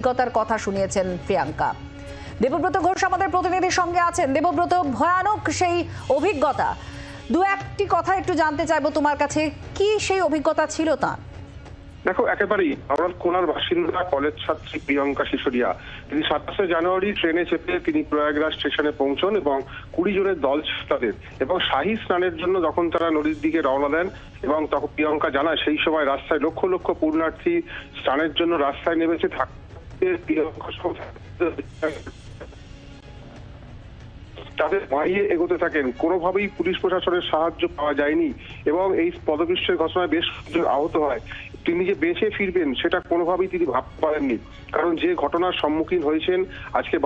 অভিজ্ঞতার কথা শুনিয়েছেন প্রিয়াঙ্কা। দেবব্রত ঘোষ আমাদের প্রতিনিধির সঙ্গে আছেন। দেবব্রত, ভয়ানক সেই অভিজ্ঞতা, দু একটি কথা একটু জানতে চাইবো তোমার কাছে, কি সেই অভিজ্ঞতা ছিল তা? দেখো, একেবারেই হাওড়ার কোনার বাসিন্দা কলেজ ছাত্রী প্রিয়াঙ্কা সিসোদিয়া, তিনি 27শে জানুয়ারি ট্রেনে চেপে তিনি প্রয়াগরাজ স্টেশনে পৌঁছন এবং 20 জনের দল তাদের এবং শাহী স্নানের জন্য যখন তারা নদীর দিকে রওনা দেন এবং তখন প্রিয়াঙ্কা জানায় সেই সময় রাস্তায় লক্ষ লক্ষ পুণ্যার্থী স্নানের জন্য রাস্তায় নেমেছে থাকতে তাদের মারিয়ে এগোতে থাকেন। কোনোভাবেই পুলিশ প্রশাসনের সাহায্য পাওয়া যায়নি এবং এই পদপিষ্টের ঘটনায় বেশ আহত হয়। তিনি যে বেঁচে ফিরবেন সেটা কোনোভাবেই তিনি ভাবতে পারেননি, কারণ যে ঘটনার সম্মুখীন হয়েছেন আজকে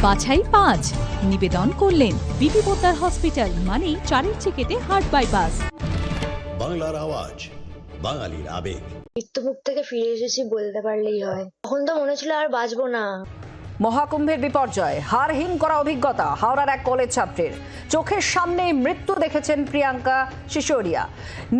বাছাই 5 নিবেদন করলেন বিপি পোদ্দার হসপিটাল, মানে চারের চিকেটে হার্ট বাইপাস। বাংলার আওয়াজ, বাঙালির আবেগ। মৃত্যুমুখ থেকে ফিরে এসেছি বলতে পারলেই হয়। তখন তো মনে ছিল আর বাঁচবো না। মহাকুম্ভের বিপর্যয়, হারহীন করা অভিজ্ঞতা হাওড়ার এক কলেজ ছাত্রীর। চোখের সামনেই মৃত্যু দেখেছেন প্রিয়াঙ্কা সিসোদিয়া,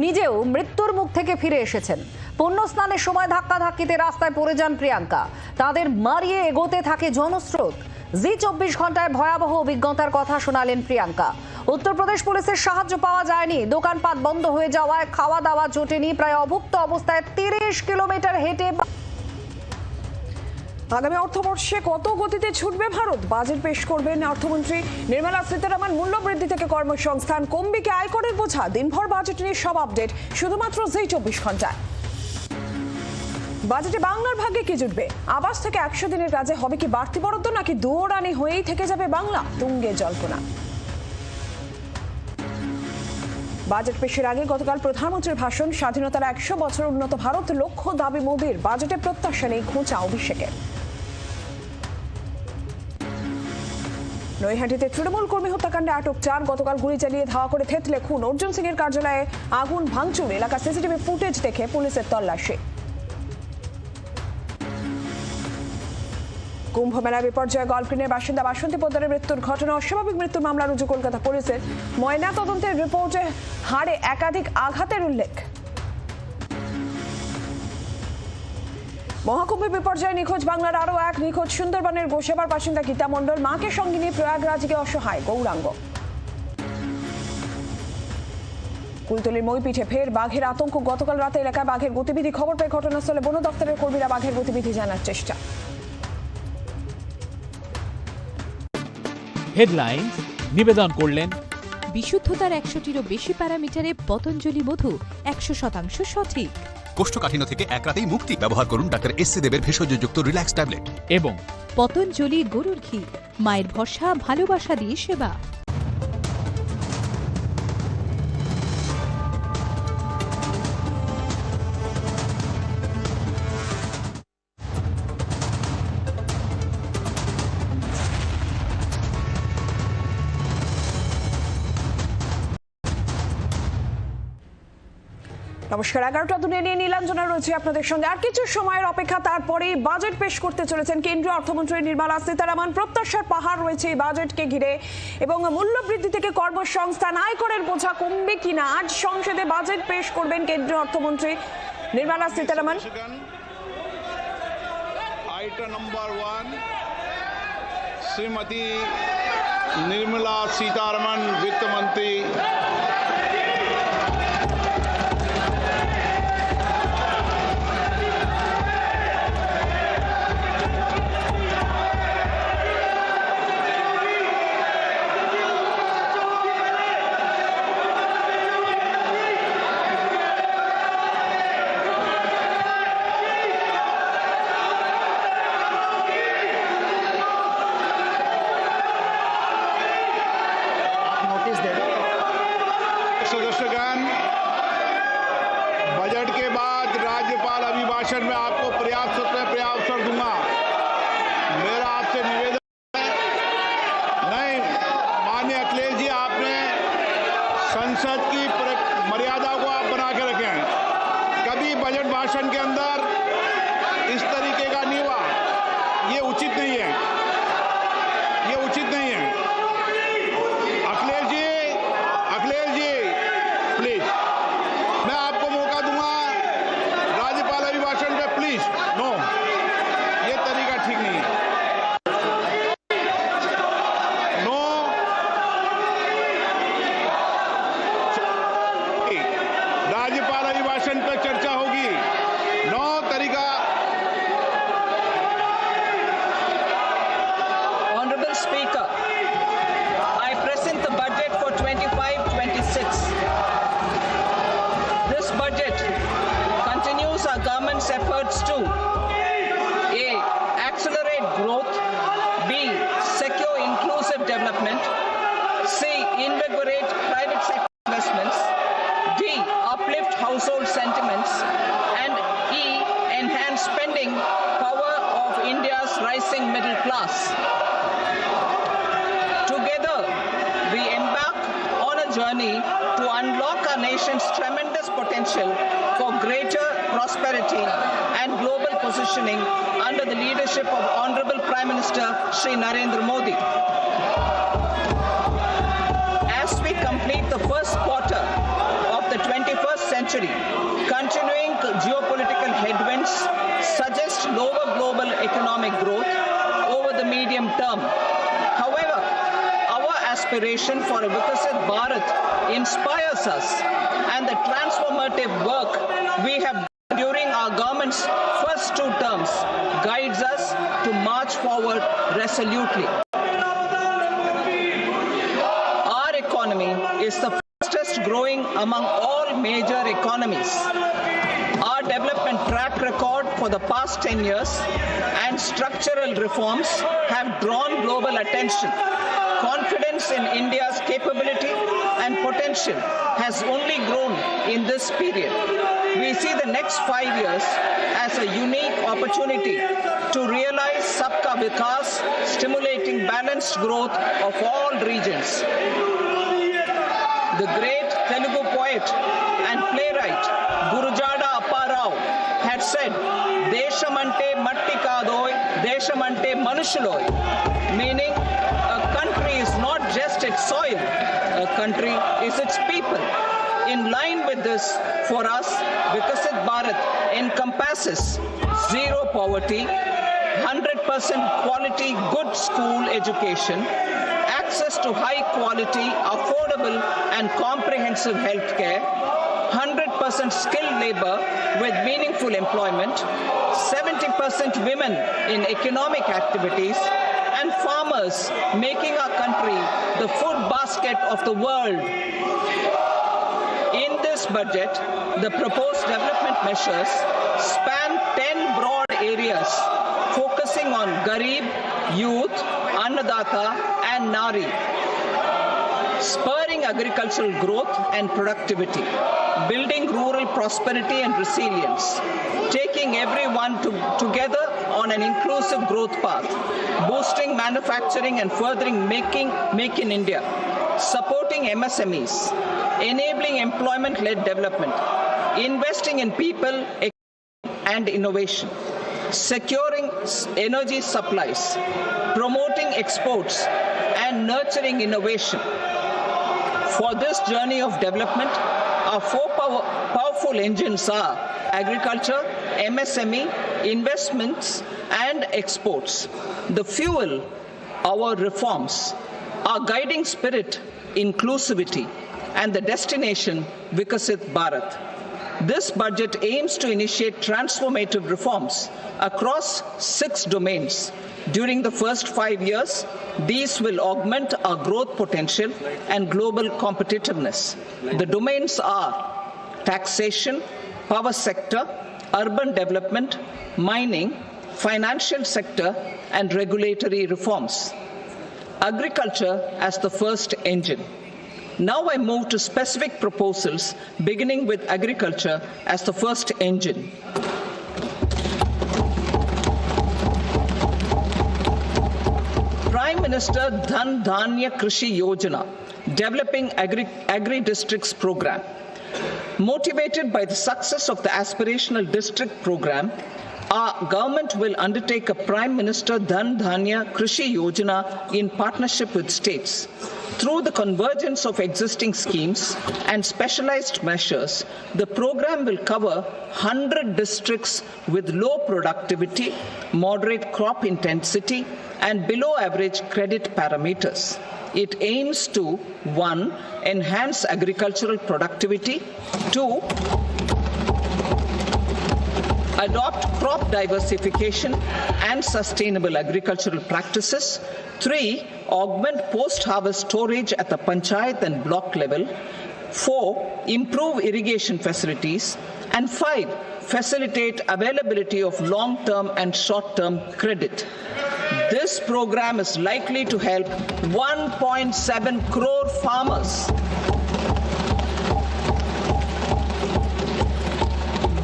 নিজেও মৃত্যুর মুখ থেকে ফিরে এসেছেন। পুণ্য স্নানের সময় ধাক্কাধাক্কিতে রাস্তায় পড়ে যান প্রিয়াঙ্কা, তাদের মারিয়ে এগোতে থাকে জনস্রোত। জি 24 ঘন্টায় ভয়াবহ অভিজ্ঞতার কথা শোনালেন প্রিয়াঙ্কা। উত্তরপ্রদেশ পুলিশের সাহায্য পাওয়া যায়নি, দোকানপাট বন্ধ হয়ে যাওয়ায় খাওয়া দাওয়া জোটেনি, প্রায় অভুক্ত অবস্থায় 30 কিলোমিটার হেঁটে। আগামী অর্থবর্ষে কত গতিতে ছুটবে ভারত? বাজেট পেশ করবেন অর্থমন্ত্রী নির্মলা সীতারামন। মূল্যবৃদ্ধি থেকে কর্মসংস্থান, কমবে কি আয়করের বোঝা? দিনভর বাজেট নিয়ে সব আপডেট শুধুমাত্র জি 24 ঘন্টায়। বাজেটে বাংলার ভাগ্যে কি জুটবে? আবাস থেকে 100 দিনের কাজে হবে কি বাড়তি বরাদ্দ, নাকি দুয়োরানি হয়েই থেকে যাবে বাংলা? তুঙ্গে জল্পনা। বাজেট পেশের আগে গতকাল প্রধানমন্ত্রীর ভাষণ, স্বাধীনতার 100 বছর উন্নত ভারত লক্ষ্য দাবি মোদির। বাজেটে প্রত্যাশা নেই খোঁচা অভিষেকের। নৈহাটিতে তৃণমূল কর্মী হত্যাকাণ্ডে আটক 4, গতকাল গুলি চালিয়ে ধাওয়া করে থেতলে খুন। অর্জুন সিং এর কার্যালয়ে আগুন ভাঙচুর, এলাকা সিসিটিভি ফুটেজ দেখে পুলিশের তল্লাশি। কুম্ভ মেলা বিপর্যয়ে গলফগ্রিনের বাসিন্দা বাসন্তী পোদ্দারের মৃত্যুর ঘটনা অস্বাভাবিক মৃত্যুর মামলা রুজু কলকাতা পুলিশের। ময়না তদন্তের রিপোর্টে হাড়ে একাধিক আঘাতের উল্লেখ। মহাকুম্ভে বিপর্যয়ে নিখোঁজ বাংলার আরো এক নিখোঁজ, সুন্দরবনের গোসাবার বাসিন্দা গীতা মণ্ডল। মাকে সঙ্গে নিয়ে প্রয়াগরাজকে অসহায় গৌরাঙ্গ। কুলতলির মইপিঠে ফের বাঘের আতঙ্ক, গতকাল রাতে এলাকায় বাঘের গতিবিধি খবর পেয়ে ঘটনাস্থলে বন দপ্তরের কর্মীরা বাঘের গতিবিধি জানার চেষ্টা। হেডলাইন্স নিবেদন করলেন বিশুদ্ধতার 100টিরও বেশি প্যারামিটারে পতঞ্জলি মধু 100% সঠিক। কোষ্ঠকাঠিন্য থেকে এক রাতেই মুক্তি। ব্যবহার করুন ডাক্তার এস.সি. দেবের ভেষজযুক্ত রিল্যাক্স ট্যাবলেট। এবং পতঞ্জলি গরুর ঘি, মায়ের ভরসা, ভালোবাসা দিয়ে সেবা। নমস্কার, 11টা দুনিয়া নিয়ে নীলাঞ্জনা রয়েছে আপনাদের সঙ্গে। আর কিছু সময়ের অপেক্ষা, তারপরে বাজেট পেশ করতে চলেছেন কেন্দ্রীয় অর্থমন্ত্রী নির্মলা সীতারামন। প্রত্যাশার পাহাড় রয়েছে এই বাজেটকে ঘিরে এবং মূল্যবৃদ্ধি থেকে কর্মসংস্থান, আয়করের বোঝা কমবে কিনা। আজ সংসদে বাজেট পেশ করবেন কেন্দ্রীয় অর্থমন্ত্রী নির্মলা সীতারামন। आइटम नंबर 1 श्रीमती निर्मला सीतारमण वित्त मंत्री। सदस्यगण, बजट के बाद राज्यपाल अभिभाषण में आपको पर्याप्त अवसर दूंगा। मेरा आपसे निवेदन है, नहीं माननीय अखिलेश जी, आपने संसद की अभिभाषण के अंदर इस तरीके का नीवा ये उचित नहीं है, ये उचित नहीं है। अखिलेश जी प्लीज, मैं आपको मौका दूंगा राज्यपाल अभिभाषण पे, प्लीज। नो, ये तरीका ठीक नहीं है। नो, राज्यपाल अभिभाषण पे चर्चा होगी। नो तरीका। Honorable Speaker, I present the budget for 25-26. This budget continues our government's efforts to A. Accelerate growth, B. Secure inclusive development, C. Invigorate private sector investments, D. Uplift household sentiments, and E. Enhance spending power of India's rising middle class. Together, we embark on a journey to unlock our nation's tremendous potential for greater prosperity and global positioning under the leadership of Honorable Prime Minister Shri Narendra Modi. As we complete the first quarter of the 21st century, continuing geopolitical headwinds suggest lower global economic growth over the medium term. However, our aspiration for a Vikasit Bharat inspires us, and the transformative work we have done during our government's first 2 terms guides us to march forward resolutely. Our economy is the fastest growing among all major economies. Our development track record for the past 10 years and structural reforms have drawn global attention. Confidence in India's capability and potential has only grown in this period. We see the next 5 years as a unique opportunity to realize Sabka Vikas, stimulating balanced growth of all regions. The great Telugu poet and playwright Gurujada Apparao had said, "Deshamante matti kadoy, deshamante manushuloy," meaning a country is not just its soil, a country is its people. In line with this, for us, Vikasit Bharat encompasses zero poverty, 100% quality good school education, access to high quality, affordable and comprehensive health care, 100% skilled labor with meaningful employment, 70% women in economic activities, and farmers making our country the food basket of the world. In this budget, the proposed development measures span 10 broad areas, focusing on Garib, youth, Annadata, and Nari, spurring agricultural growth and productivity, building rural prosperity and resilience, taking everyone together on an inclusive growth path, boosting manufacturing and furthering Make in India, supporting MSMEs, enabling employment-led development, investing in people and innovation, securing energy supplies, promoting exports, and nurturing innovation. For this journey of development, our 4 powerful engines are agriculture, MSME, investments, and exports. The fuel, our reforms, our guiding spirit, inclusivity, and the destination, Vikasit Bharat. This budget aims to initiate transformative reforms across 6 domains. During the first 5 years, these will augment our growth potential and global competitiveness. The domains are taxation, power sector, urban development, mining, financial sector, and regulatory reforms. Agriculture as the first engine. Now I move to specific proposals, beginning with agriculture as the first engine. Prime Minister Dhan Dhanya Krishi Yojana, Developing Agri-Districts Program. Motivated by the success of the aspirational district program, our government will undertake a Prime Minister Duniya Krishi Yojana in partnership with states. Through the convergence of existing schemes and specialized measures, the program will cover 100 districts with low productivity, moderate crop intensity, and below average credit parameters. It aims to 1. Enhance agricultural productivity, 2. Adopt crop diversification and sustainable agricultural practices, 3. Augment post-harvest storage at the panchayat and block level, 4. Improve irrigation facilities, and 5. Facilitate availability of long-term and short-term credit. This program is likely to help 1.7 crore farmers.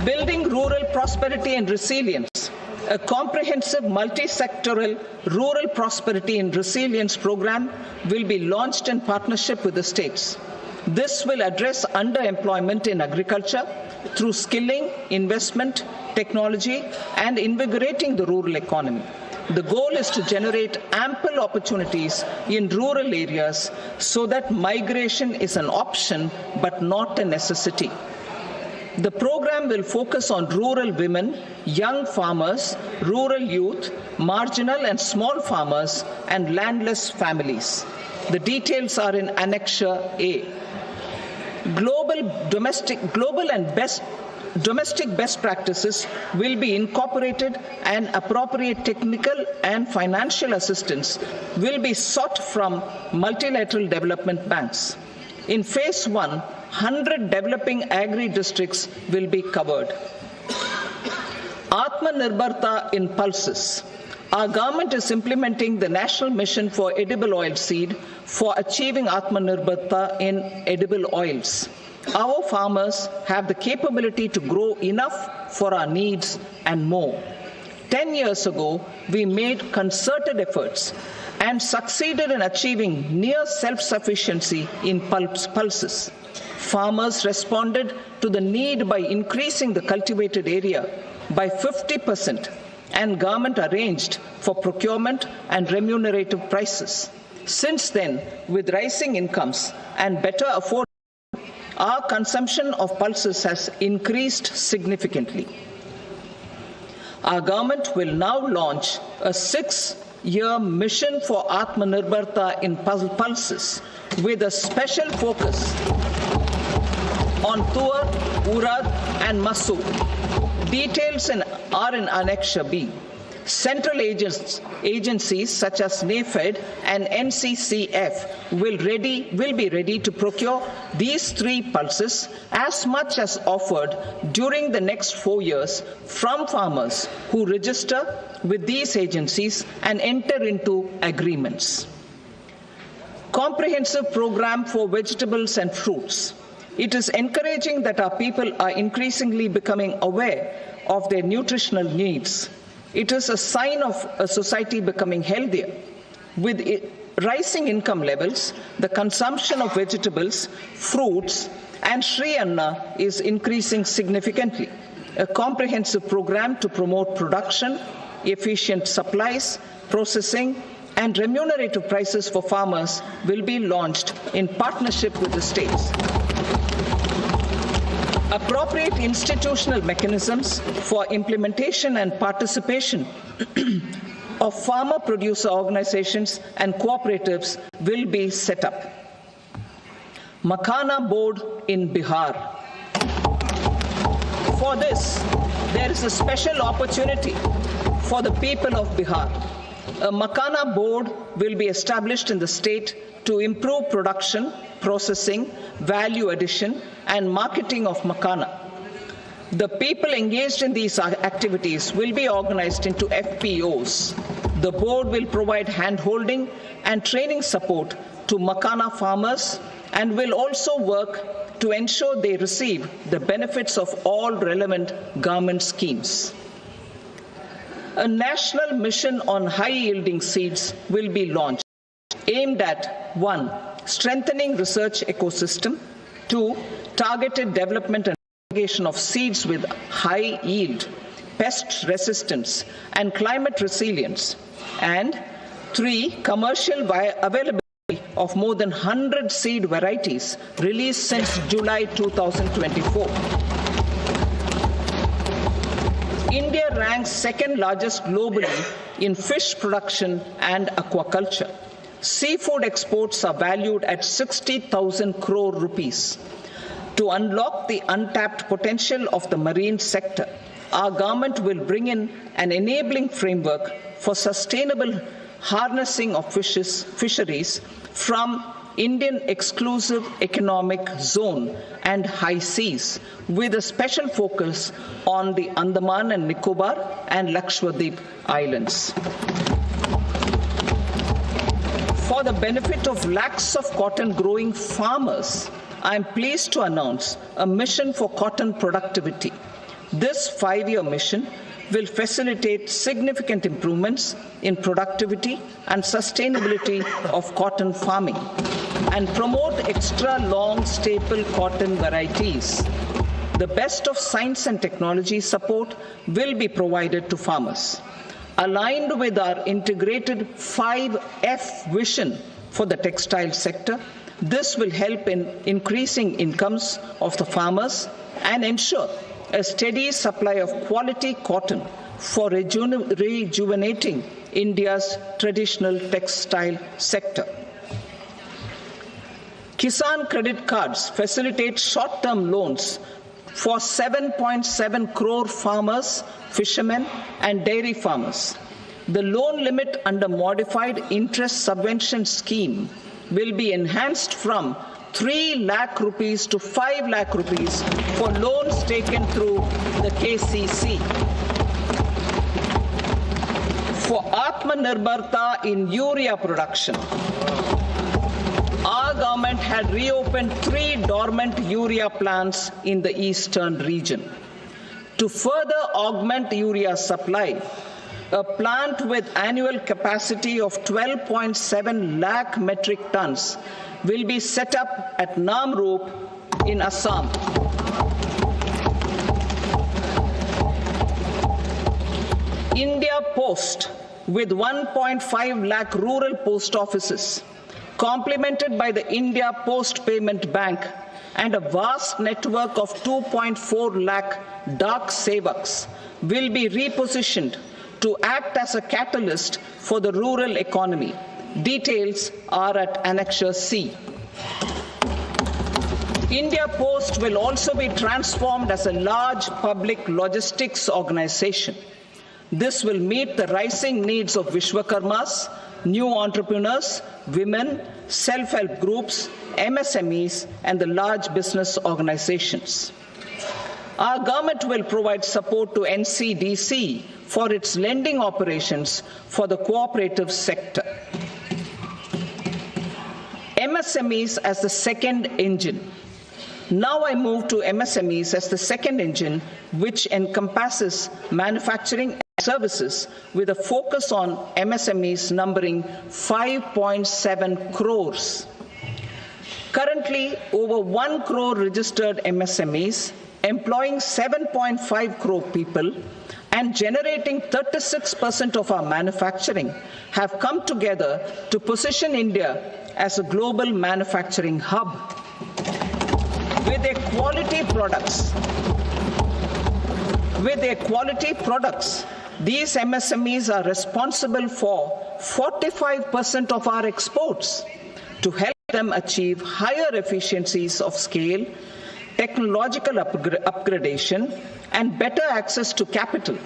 Building rural prosperity and resilience. A comprehensive multi-sectoral rural prosperity and resilience program will be launched in partnership with the states. This will address underemployment in agriculture through skilling, investment, technology, and invigorating the rural economy. The goal is to generate ample opportunities in rural areas so that migration is an option but not a necessity. The program will focus on rural women, young farmers, rural youth, marginal and small farmers, and landless families. The details are in Annexure A. Domestic best practices will be incorporated, and appropriate technical and financial assistance will be sought from multilateral development banks. In Phase 1, 100 developing agri-districts will be covered. Atmanirbharta in pulses. Our government is implementing the National Mission for Edible Oilseed for achieving Atmanirbharta in edible oils. Our farmers have the capability to grow enough for our needs and more. 10 years ago, we made concerted efforts and succeeded in achieving near self-sufficiency in pulses. Farmers responded to the need by increasing the cultivated area by 50%, and government arranged for procurement and remunerative prices. Since then, with rising incomes and better affordability, our consumption of pulses has increased significantly. Our government will now launch a 6-year mission for Atmanirbharta in pulses with a special focus on tur, urad, and masoor. Details are in Annexure B. Central agencies such as NAFED and NCCF will be ready to procure these 3 pulses as much as offered during the next 4 years from farmers who register with these agencies and enter into agreements. Comprehensive program for vegetables and fruits. It is encouraging that our people are increasingly becoming aware of their nutritional needs. It is a sign of a society becoming healthier. With rising income levels, the consumption of vegetables, fruits, and Shri Anna is increasing significantly. A comprehensive program to promote production, efficient supplies, processing, and remunerative prices for farmers will be launched in partnership with the states. Appropriate institutional mechanisms for implementation and participation of farmer producer organizations and cooperatives will be set up. Makhana Board in Bihar. For this, there is a special opportunity for the people of Bihar. A Makhana Board will be established in the state to improve production, processing, value addition, and marketing of makhana. The people engaged in these activities will be organized into FPOs. The board will provide hand-holding and training support to makhana farmers and will also work to ensure they receive the benefits of all relevant government schemes. A national mission on high-yielding seeds will be launched, aimed at 1. Strengthening research ecosystem, 2. targeted development and propagation of seeds with high yield, pest resistance, and climate resilience. And 3, commercial availability of more than 100 seed varieties released since July 2024. India ranks second largest globally in fish production and aquaculture. Seafood exports are valued at 60,000 crore rupees. To unlock the untapped potential of the marine sector, our government will bring in an enabling framework for sustainable harnessing of fisheries from Indian exclusive economic zone and high seas, with a special focus on the Andaman and Nicobar and Lakshadweep Islands. For the benefit of lakhs of cotton growing farmers, I am pleased to announce a mission for cotton productivity. This 5-year mission will facilitate significant improvements in productivity and sustainability of cotton farming and promote extra long staple cotton varieties. The best of science and technology support will be provided to farmers. Aligned with our integrated 5F vision for the textile sector, this will help in increasing incomes of the farmers and ensure a steady supply of quality cotton for rejuvenating India's traditional textile sector. Kisan credit cards facilitate short-term loans for 7.7 crore farmers, fishermen, and dairy farmers. The loan limit under modified interest subvention scheme will be enhanced from 3 lakh rupees to 5 lakh rupees for loans taken through the KCC. For Atmanirbharta in urea production, our government had reopened 3 dormant urea plants in the eastern region. To further augment urea supply, a plant with annual capacity of 12.7 lakh metric tons will be set up at Namrup in Assam. India Post, with 1.5 lakh rural post offices, complemented by the India Post Payment Bank and a vast network of 2.4 lakh Dak Sevaks, will be repositioned to act as a catalyst for the rural economy. Details are at Annexure C. India Post will also be transformed as a large public logistics organization. This will meet the rising needs of Vishwakarmas, new entrepreneurs, women, self-help groups, MSMEs, and the large business organizations. Our government will provide support to NCDC for its lending operations for the cooperative sector. MSMEs as the second engine. Now I move to MSMEs as the second engine, which encompasses manufacturing and services with a focus on MSMEs numbering 5.7 crores. Currently, over 1 crore registered MSMEs, employing 7.5 crore people and generating 36% of our manufacturing, have come together to position India as a global manufacturing hub. With their quality products, these MSMEs are responsible for 45% of our exports. To help them achieve higher efficiencies of scale, technological upgradation, and better access to capital,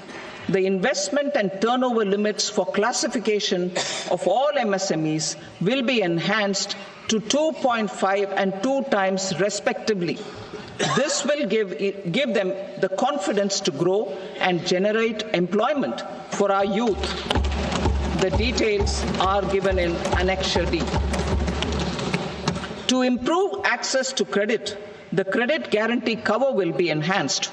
the investment and turnover limits for classification of all MSMEs will be enhanced to 2.5 and 2 times respectively. This will give them the confidence to grow and generate employment for our youth. The details are given in Annexure D. To improve access to credit, the credit guarantee cover will be enhanced.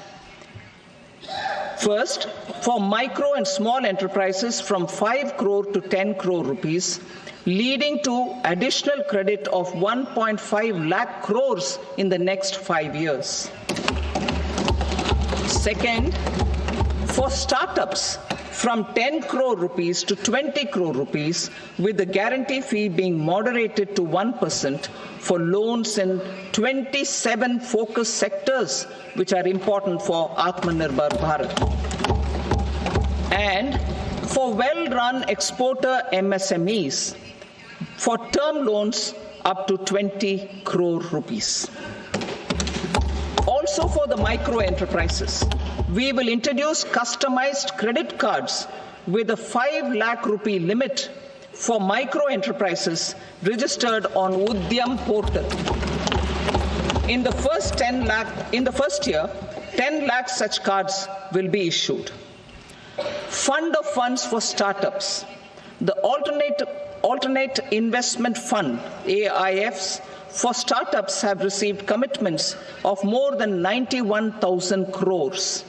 First, for micro and small enterprises from 5 crore to 10 crore rupees, leading to additional credit of 1.5 lakh crores in the next 5 years. Second, for startups from 10 crore rupees to 20 crore rupees, with the guarantee fee being moderated to 1% for loans in 27 focus sectors which are important for Atmanirbhar Bharat. And for well-run exporter MSMEs, for term loans up to 20 crore rupees. Also for the micro enterprises, we will introduce customized credit cards with a 5 lakh rupee limit for micro enterprises registered on Udyam portal. In the first year, 10 lakh such cards will be issued. Fund of funds for startups. The Alternate Investment Fund, AIFs, for startups have received commitments of more than 91,000 crores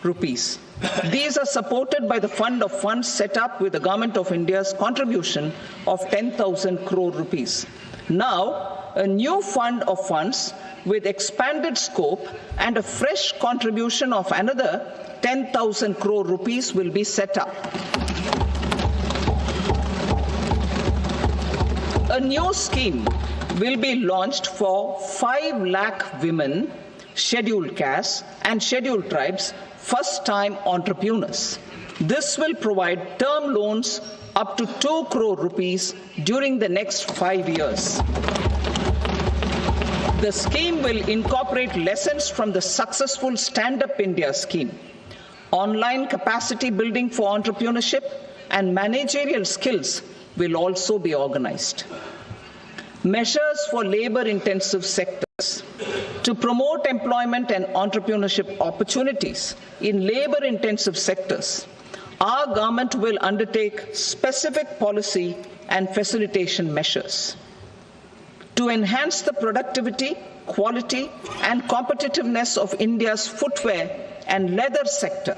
rupees. These are supported by the fund of funds set up with the Government of India's contribution of 10,000 crore rupees. Now, a new fund of funds with expanded scope and a fresh contribution of another 10,000 crore rupees will be set up. A new scheme will be launched for 5 lakh women, scheduled castes and scheduled tribes, first-time entrepreneurs. This will provide term loans up to 2 crore rupees during the next 5 years. The scheme will incorporate lessons from the successful Stand Up India scheme. Online capacity building for entrepreneurship and managerial skills will also be organized. Measures for labor-intensive sectors. To promote employment and entrepreneurship opportunities in labor-intensive sectors, our government will undertake specific policy and facilitation measures. To enhance the productivity, quality, and competitiveness of India's footwear and leather sector,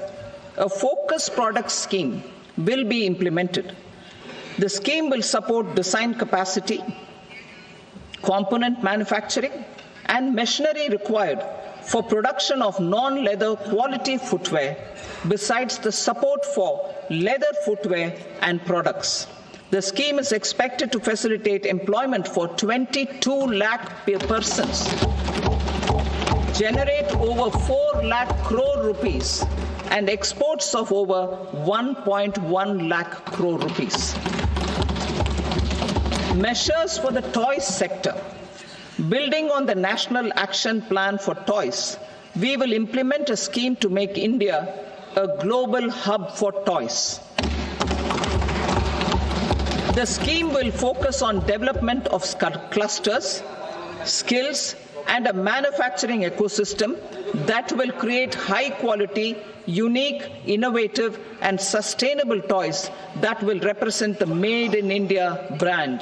a focused product scheme will be implemented. The scheme will support design capacity, component manufacturing, and machinery required for production of non-leather quality footwear, besides the support for leather footwear and products. The scheme is expected to facilitate employment for 22 lakh persons, generate over 4 lakh crore rupees, and exports of over 1.1 lakh crore rupees. Measures for the toys sector. Building on the National Action Plan for Toys, we will implement a scheme to make India a global hub for toys. The scheme will focus on development of clusters, skills, and a manufacturing ecosystem that will create high-quality, unique, innovative, and sustainable toys that will represent the Made in India brand.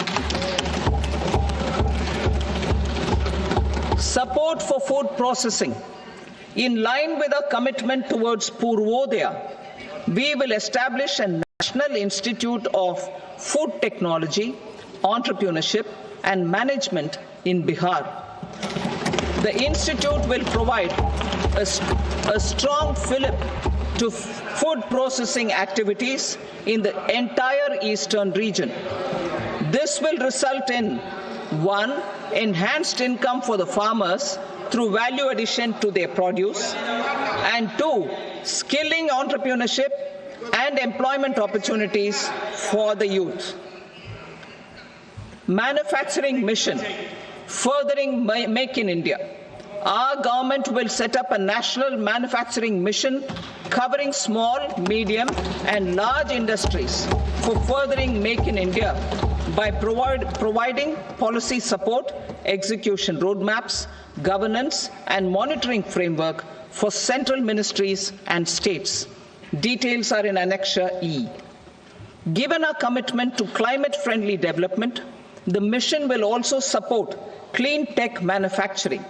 Support for food processing. In line with our commitment towards Purvodaya, we will establish a National Institute of Food Technology, Entrepreneurship, and Management in Bihar. The institute will provide a strong fillip to food processing activities in the entire eastern region. This will result in 1. Enhanced income for the farmers through value addition to their produce, and 2. Skilling entrepreneurship and employment opportunities for the youth. Manufacturing mission, furthering Make in India. Our government will set up a national manufacturing mission covering small, medium, and large industries for furthering Make in India by providing policy support, execution roadmaps, governance, and monitoring framework for central ministries and states. Details are in Annexure E. Given our commitment to climate-friendly development, the mission will also support clean tech manufacturing.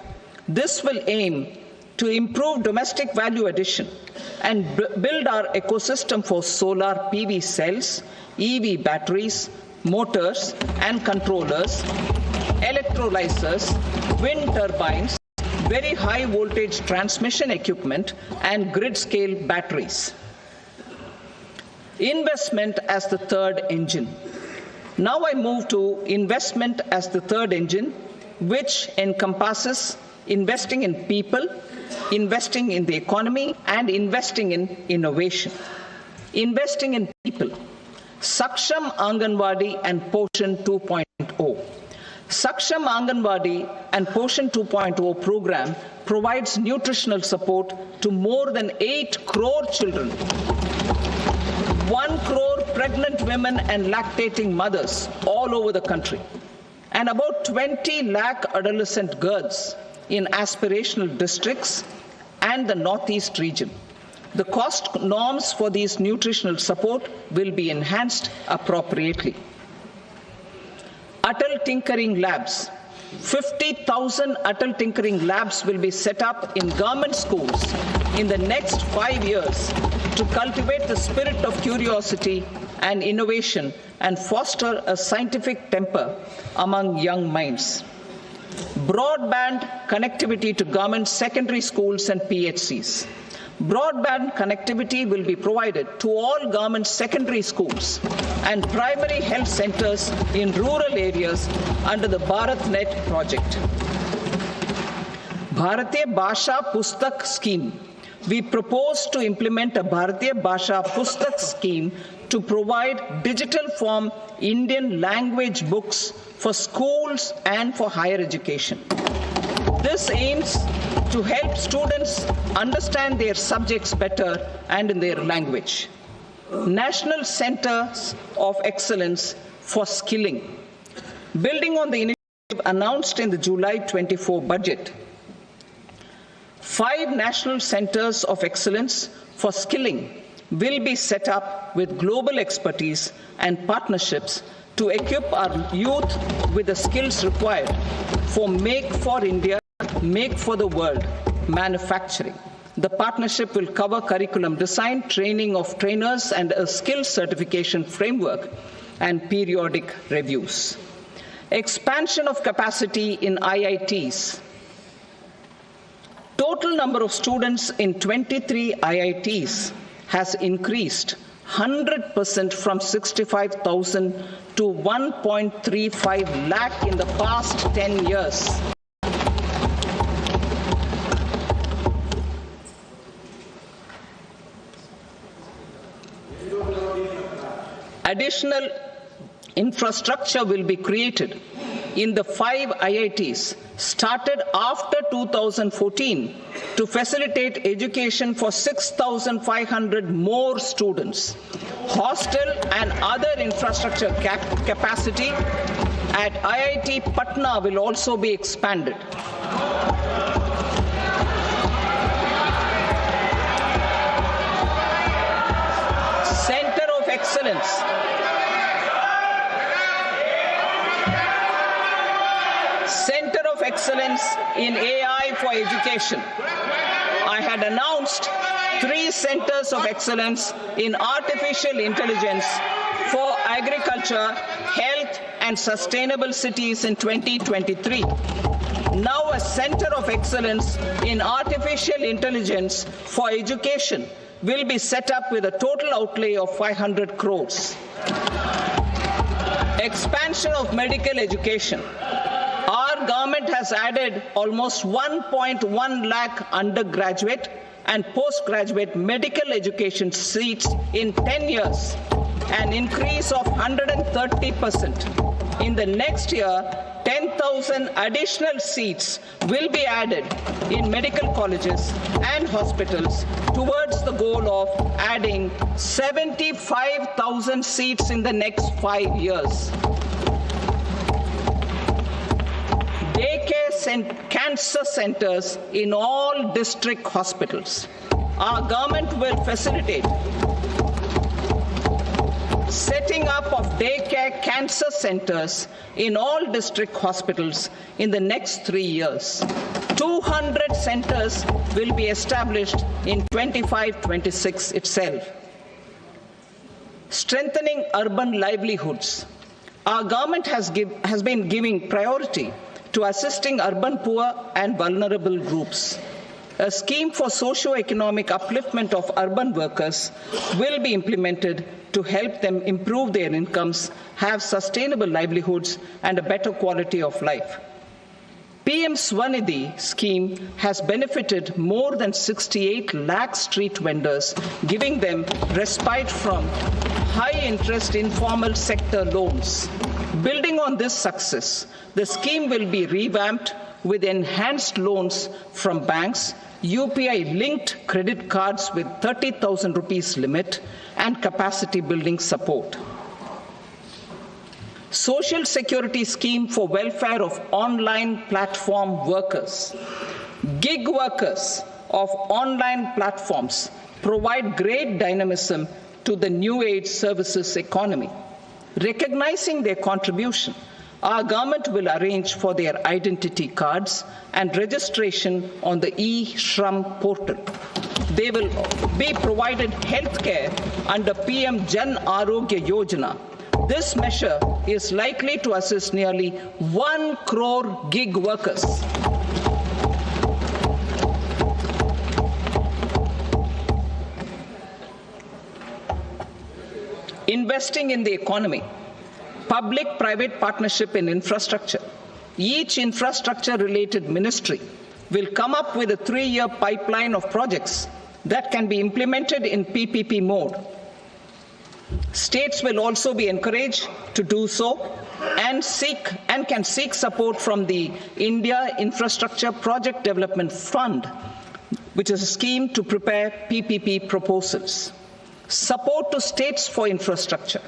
This will aim to improve domestic value addition and build our ecosystem for solar PV cells, EV batteries, motors and controllers, electrolyzers, wind turbines, very high voltage transmission equipment and grid scale batteries. Investment as the third engine. Now I move to investment as the third engine, which encompasses investing in people, investing in the economy, and investing in innovation. Investing in people. Saksham Anganwadi and Poshan 2.0. Saksham Anganwadi and Poshan 2.0 program provides nutritional support to more than 8 crore children, 1 crore pregnant women and lactating mothers all over the country, and about 20 lakh adolescent girls in aspirational districts and the Northeast region. The cost norms for these nutritional support will be enhanced appropriately. Atal Tinkering Labs. 50,000 Atal Tinkering Labs will be set up in government schools in the next 5 years to cultivate the spirit of curiosity and innovation and foster a scientific temper among young minds. Broadband connectivity to government secondary schools and PHCs. Broadband connectivity will be provided to all government secondary schools and primary health centers in rural areas under the BharatNet project. Bharatiya Bhasha Pustak Scheme. We propose to implement a Bharatiya Bhasha Pustak scheme to provide digital form Indian language books for schools and for higher education. This aims to help students understand their subjects better and in their language. National Centers of Excellence for Skilling. Building on the initiative announced in the July 24 budget, 5 national centers of excellence for skilling will be set up with global expertise and partnerships to equip our youth with the skills required for Make for India, Make for the World manufacturing. The partnership will cover curriculum design, training of trainers, and a skills certification framework and periodic reviews. Expansion of capacity in IITs. Total number of students in 23 IITs has increased 100% from 65,000 to 1.35 lakh in the past 10 years. Additional infrastructure will be created in the 5 IITs started after 2014 to facilitate education for 6,500 more students. Hostel and other infrastructure capacity at IIT Patna will also be expanded. Center of Excellence. Center of Excellence in AI for Education. I had announced 3 centers of excellence in artificial intelligence for agriculture, health, and sustainable cities in 2023. Now a center of excellence in artificial intelligence for education will be set up with a total outlay of 500 crores. Expansion of medical education. Our government has added almost 1.1 lakh undergraduate and postgraduate medical education seats in 10 years, an increase of 130%. In the next year, 10,000 additional seats will be added in medical colleges and hospitals towards the goal of adding 75,000 seats in the next 5 years. Daycare cancer centers in all district hospitals. Our government will facilitate setting up of daycare cancer centers in all district hospitals in the next 3 years. 2 200 centers will be established in 25-26 itself. Strengthening urban livelihoods. Our government has been giving priority to assisting urban poor and vulnerable groups. A scheme for socio-economic upliftment of urban workers will be implemented to help them improve their incomes, have sustainable livelihoods, and a better quality of life. PM Swanidhi scheme has benefited more than 68 lakh street vendors, giving them respite from high-interest informal sector loans. Building on this success, the scheme will be revamped with enhanced loans from banks, UPI-linked credit cards with 30,000 rupees limit, and capacity building support. Social Security Scheme for welfare of online platform workers. Gig workers of online platforms provide great dynamism to the new age services economy. Recognizing their contribution, our government will arrange for their identity cards and registration on the e-Shram portal. They will be provided health care under PM Jan Arogya Yojana. This measure is likely to assist nearly 1 crore gig workers. Investing in the economy. Public-private partnership in infrastructure. Each infrastructure-related ministry will come up with a 3-year pipeline of projects that can be implemented in PPP mode. States will also be encouraged to do so and can seek support from the India Infrastructure Project Development Fund, which is a scheme to prepare PPP proposals. Support to states for infrastructure.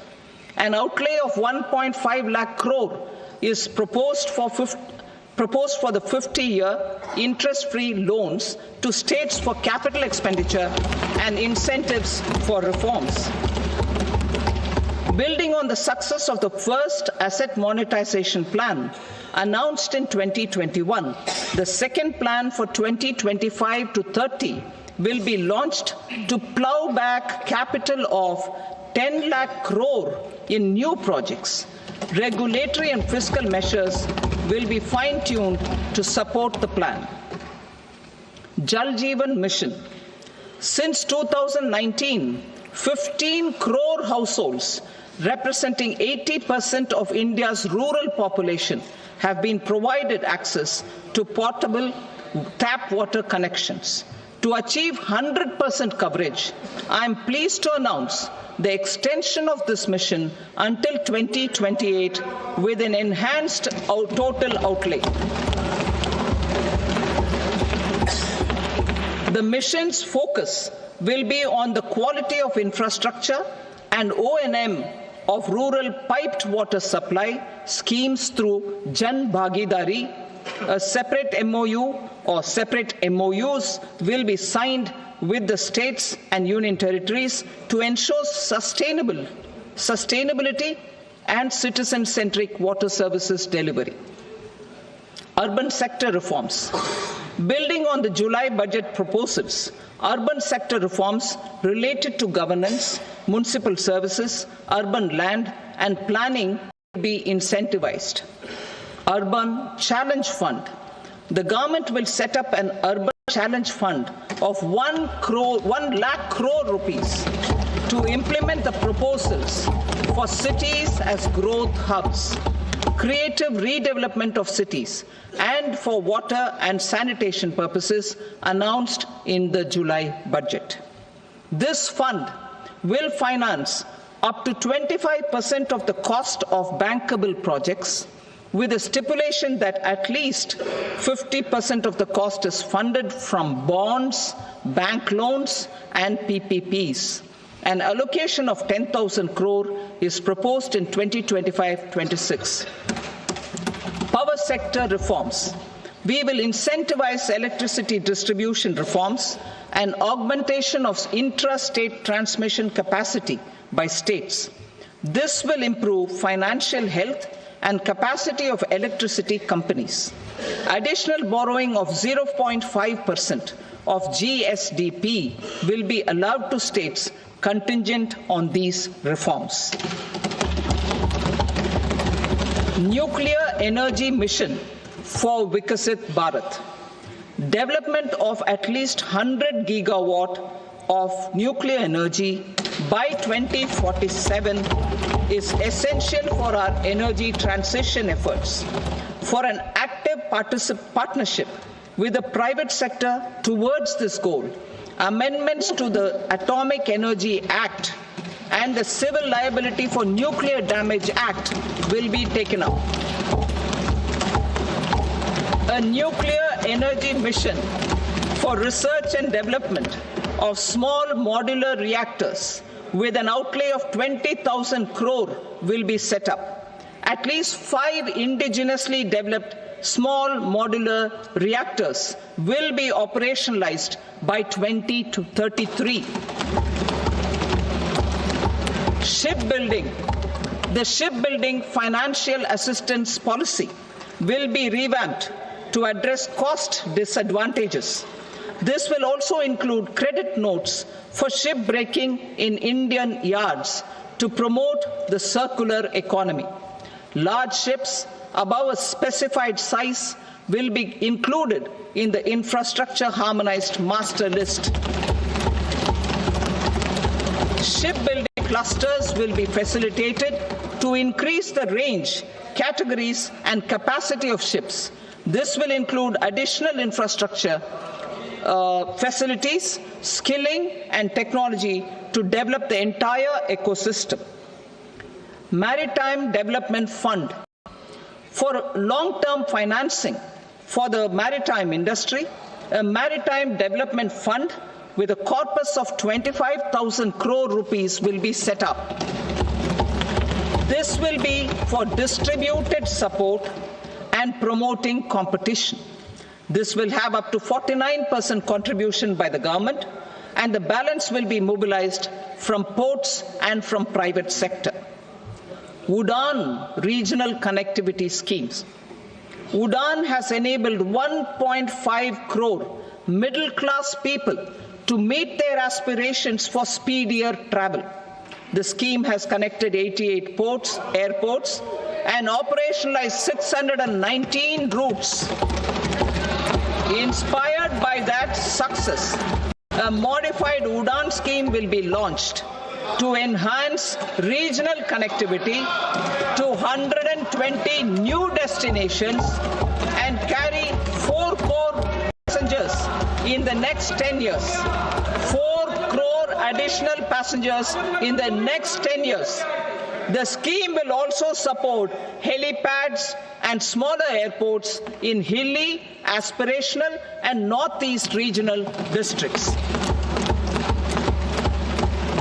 An outlay of 1.5 lakh crore is proposed for the 50-year interest-free loans to states for capital expenditure and incentives for reforms. Building on the success of the first asset monetization plan announced in 2021, the second plan for 2025 to 30 will be launched to plow back capital of 10 lakh crore in new projects. Regulatory and fiscal measures will be fine-tuned to support the plan. Jal Jeevan Mission. Since 2019, 15 crore households representing 80% of India's rural population have been provided access to portable tap water connections. To achieve 100% coverage, I am pleased to announce the extension of this mission until 2028 with an enhanced total outlay. The mission's focus will be on the quality of infrastructure and O&M of rural piped water supply schemes through Jan Bhagidari. A separate MOU or separate MOUs will be signed with the states and union territories to ensure sustainability and citizen-centric water services delivery. Urban sector reforms. Building on the July budget proposals, urban sector reforms related to governance, municipal services, urban land and planning will be incentivized. Urban Challenge Fund. The government will set up an Urban Challenge Fund of 1 lakh crore rupees to implement the proposals for cities as growth hubs, creative redevelopment of cities, and for water and sanitation purposes announced in the July budget. This fund will finance up to 25% of the cost of bankable projects, with a stipulation that at least 50% of the cost is funded from bonds, bank loans, and PPPs. An allocation of 10,000 crore is proposed in 2025-26. Power sector reforms. We will incentivize electricity distribution reforms and augmentation of intra-state transmission capacity by states. This will improve financial health and capacity of electricity companies. Additional borrowing of 0.5% of GSDP will be allowed to states contingent on these reforms. Nuclear energy mission for Vikasit Bharat. Development of at least 100 gigawatt of nuclear energy by 2047 is essential for our energy transition efforts. For an active partnership with the private sector towards this goal, amendments to the Atomic Energy Act and the Civil Liability for Nuclear Damage Act will be taken up. A nuclear energy mission for research and development of small modular reactors with an outlay of 20,000 crore will be set up. At least 5 indigenously developed small modular reactors will be operationalized by 2033. Shipbuilding. The shipbuilding financial assistance policy will be revamped to address cost disadvantages. This will also include credit notes for shipbreaking in Indian yards to promote the circular economy. Large ships above a specified size will be included in the infrastructure harmonized master list. Shipbuilding clusters will be facilitated to increase the range, categories, and capacity of ships. This will include additional infrastructure, facilities, skilling, and technology to develop the entire ecosystem. Maritime Development Fund. For long-term financing for the maritime industry, a Maritime Development Fund with a corpus of 25,000 crore rupees will be set up. This will be for distributed support and promoting competition. This will have up to 49% contribution by the government, and the balance will be mobilized from ports and from private sector. UDAN regional connectivity schemes. UDAN has enabled 1.5 crore middle-class people to meet their aspirations for speedier travel. The scheme has connected 88 ports, airports, and operationalized 619 routes. Inspired by that success, a modified UDAN scheme will be launched to enhance regional connectivity to 120 new destinations and carry 4 crore passengers in the next 10 years. 4 crore additional passengers in the next 10 years. The scheme will also support helipads and smaller airports in hilly, aspirational, and northeast regional districts.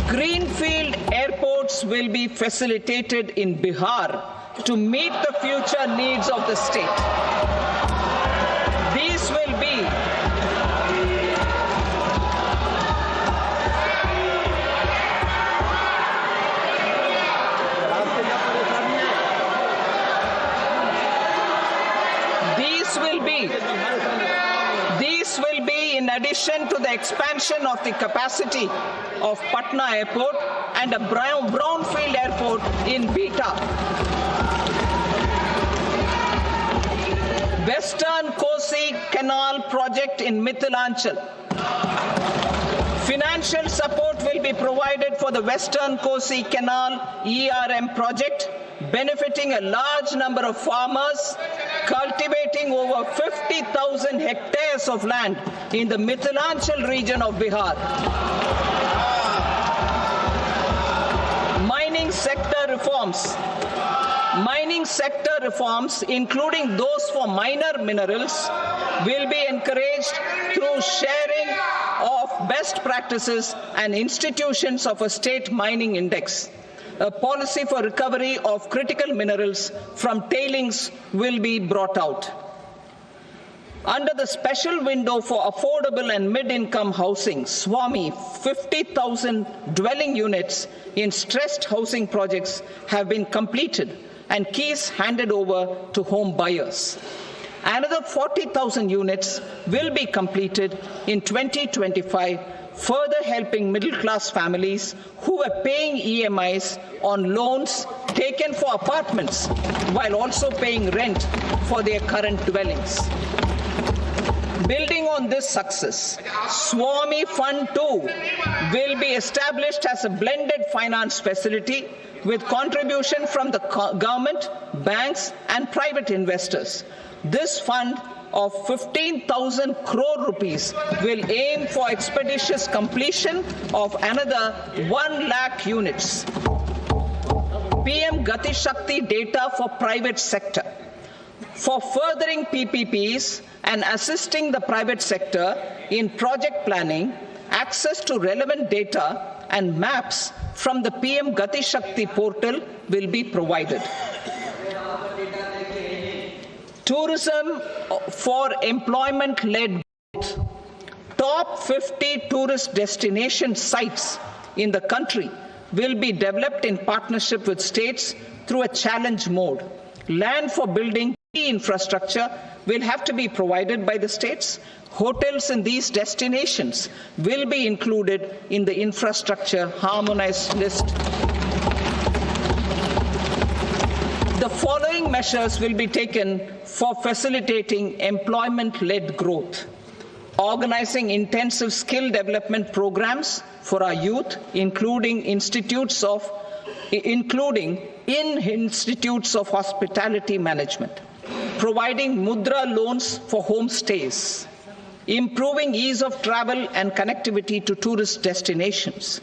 Greenfield airports will be facilitated in Bihar to meet the future needs of the state. These will be in addition to the expansion of the capacity of Patna Airport and a brownfield airport in Beta. Western Kosi Canal project in Mithilanchal. Financial support will be provided for the Western Kosi Canal ERM project, benefiting a large number of farmers cultivating over 50,000 hectares of land in the Mithilanchal region of Bihar. Mining sector reforms. Mining sector reforms, including those for minor minerals, will be encouraged through sharing of best practices and institutions of a state mining index. A policy for recovery of critical minerals from tailings will be brought out. Under the special window for affordable and mid-income housing, SWAMI, 50,000 dwelling units in stressed housing projects have been completed and keys handed over to home buyers. Another 40,000 units will be completed in 2025, further helping middle-class families who were paying EMIs on loans taken for apartments while also paying rent for their current dwellings. Building on this success, Swami Fund 2 will be established as a blended finance facility with contribution from the government, banks, and private investors. This fund of 15,000 crore rupees will aim for expeditious completion of another 1 lakh units. PM Gati Shakti data for private sector. For furthering PPPs and assisting the private sector in project planning, access to relevant data and maps from the PM Gati Shakti portal will be provided. Tourism for employment-led growth. Top 50 tourist destination sites in the country will be developed in partnership with states through a challenge mode. Land for building key infrastructure will have to be provided by the states. Hotels in these destinations will be included in the infrastructure harmonized list. The following measures will be taken for facilitating employment-led growth. Organizing intensive skill development programs for our youth, including in institutes of hospitality management. Providing mudra loans for homestays. Improving ease of travel and connectivity to tourist destinations.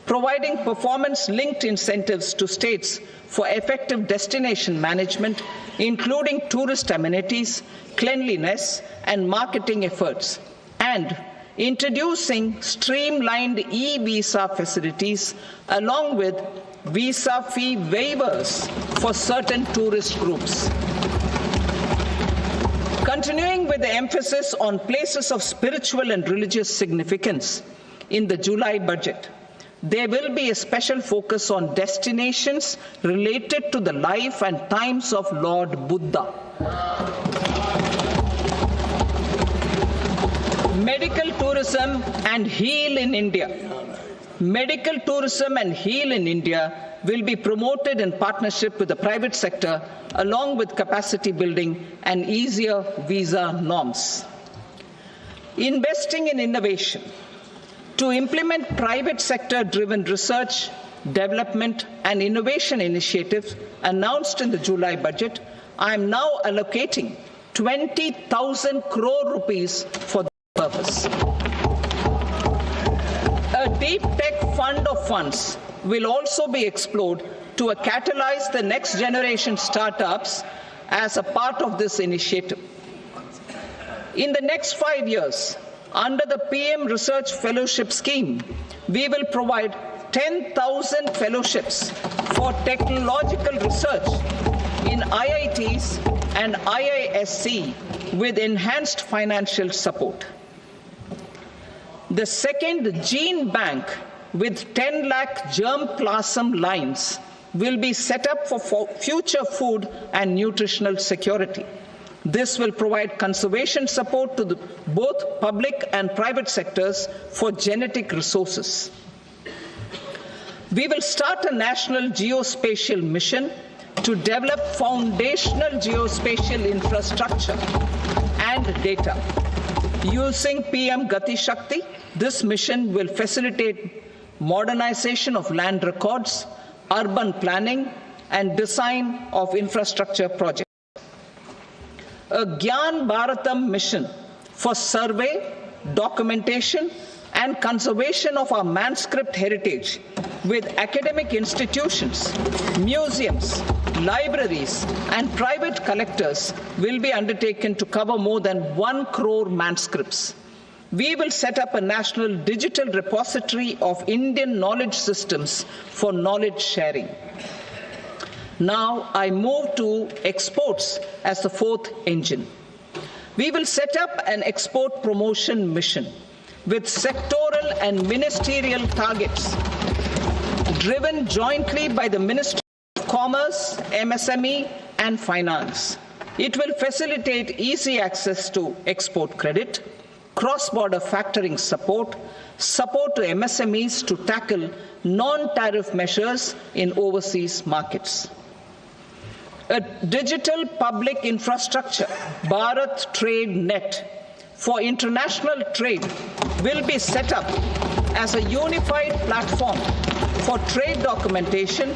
Providing performance-linked incentives to states for effective destination management, including tourist amenities, cleanliness, and marketing efforts. And introducing streamlined e-visa facilities along with visa fee waivers for certain tourist groups. Continuing with the emphasis on places of spiritual and religious significance in the July budget, there will be a special focus on destinations related to the life and times of Lord Buddha. Medical tourism and heal in India. Medical tourism and heal in India will be promoted in partnership with the private sector, along with capacity building and easier visa norms. Investing in innovation. To implement private sector-driven research, development, and innovation initiatives announced in the July budget, I am now allocating 20,000 crore rupees for this purpose. A deep tech fund of funds will also be explored to catalyze the next generation startups as a part of this initiative. In the next 5 years, under the PM Research Fellowship Scheme, we will provide 10,000 fellowships for technological research in IITs and IISc with enhanced financial support. The second gene bank with 10 lakh germ plasm lines will be set up for future food and nutritional security. This will provide conservation support to both public and private sectors for genetic resources. We will start a national geospatial mission to develop foundational geospatial infrastructure and data. Using PM Gati Shakti, this mission will facilitate modernization of land records, urban planning, and design of infrastructure projects. A Gyan Bharatam mission for survey, documentation, and conservation of our manuscript heritage with academic institutions, museums, libraries, and private collectors will be undertaken to cover more than 1 crore manuscripts. We will set up a national digital repository of Indian knowledge systems for knowledge sharing. Now I move to exports as the fourth engine. We will set up an export promotion mission with sectoral and ministerial targets driven jointly by the Ministry of commerce, MSME, and finance. It will facilitate easy access to export credit, cross-border factoring support, support to MSMEs to tackle non-tariff measures in overseas markets. A digital public infrastructure, Bharat Trade Net, for international trade will be set up as a unified platform for trade documentation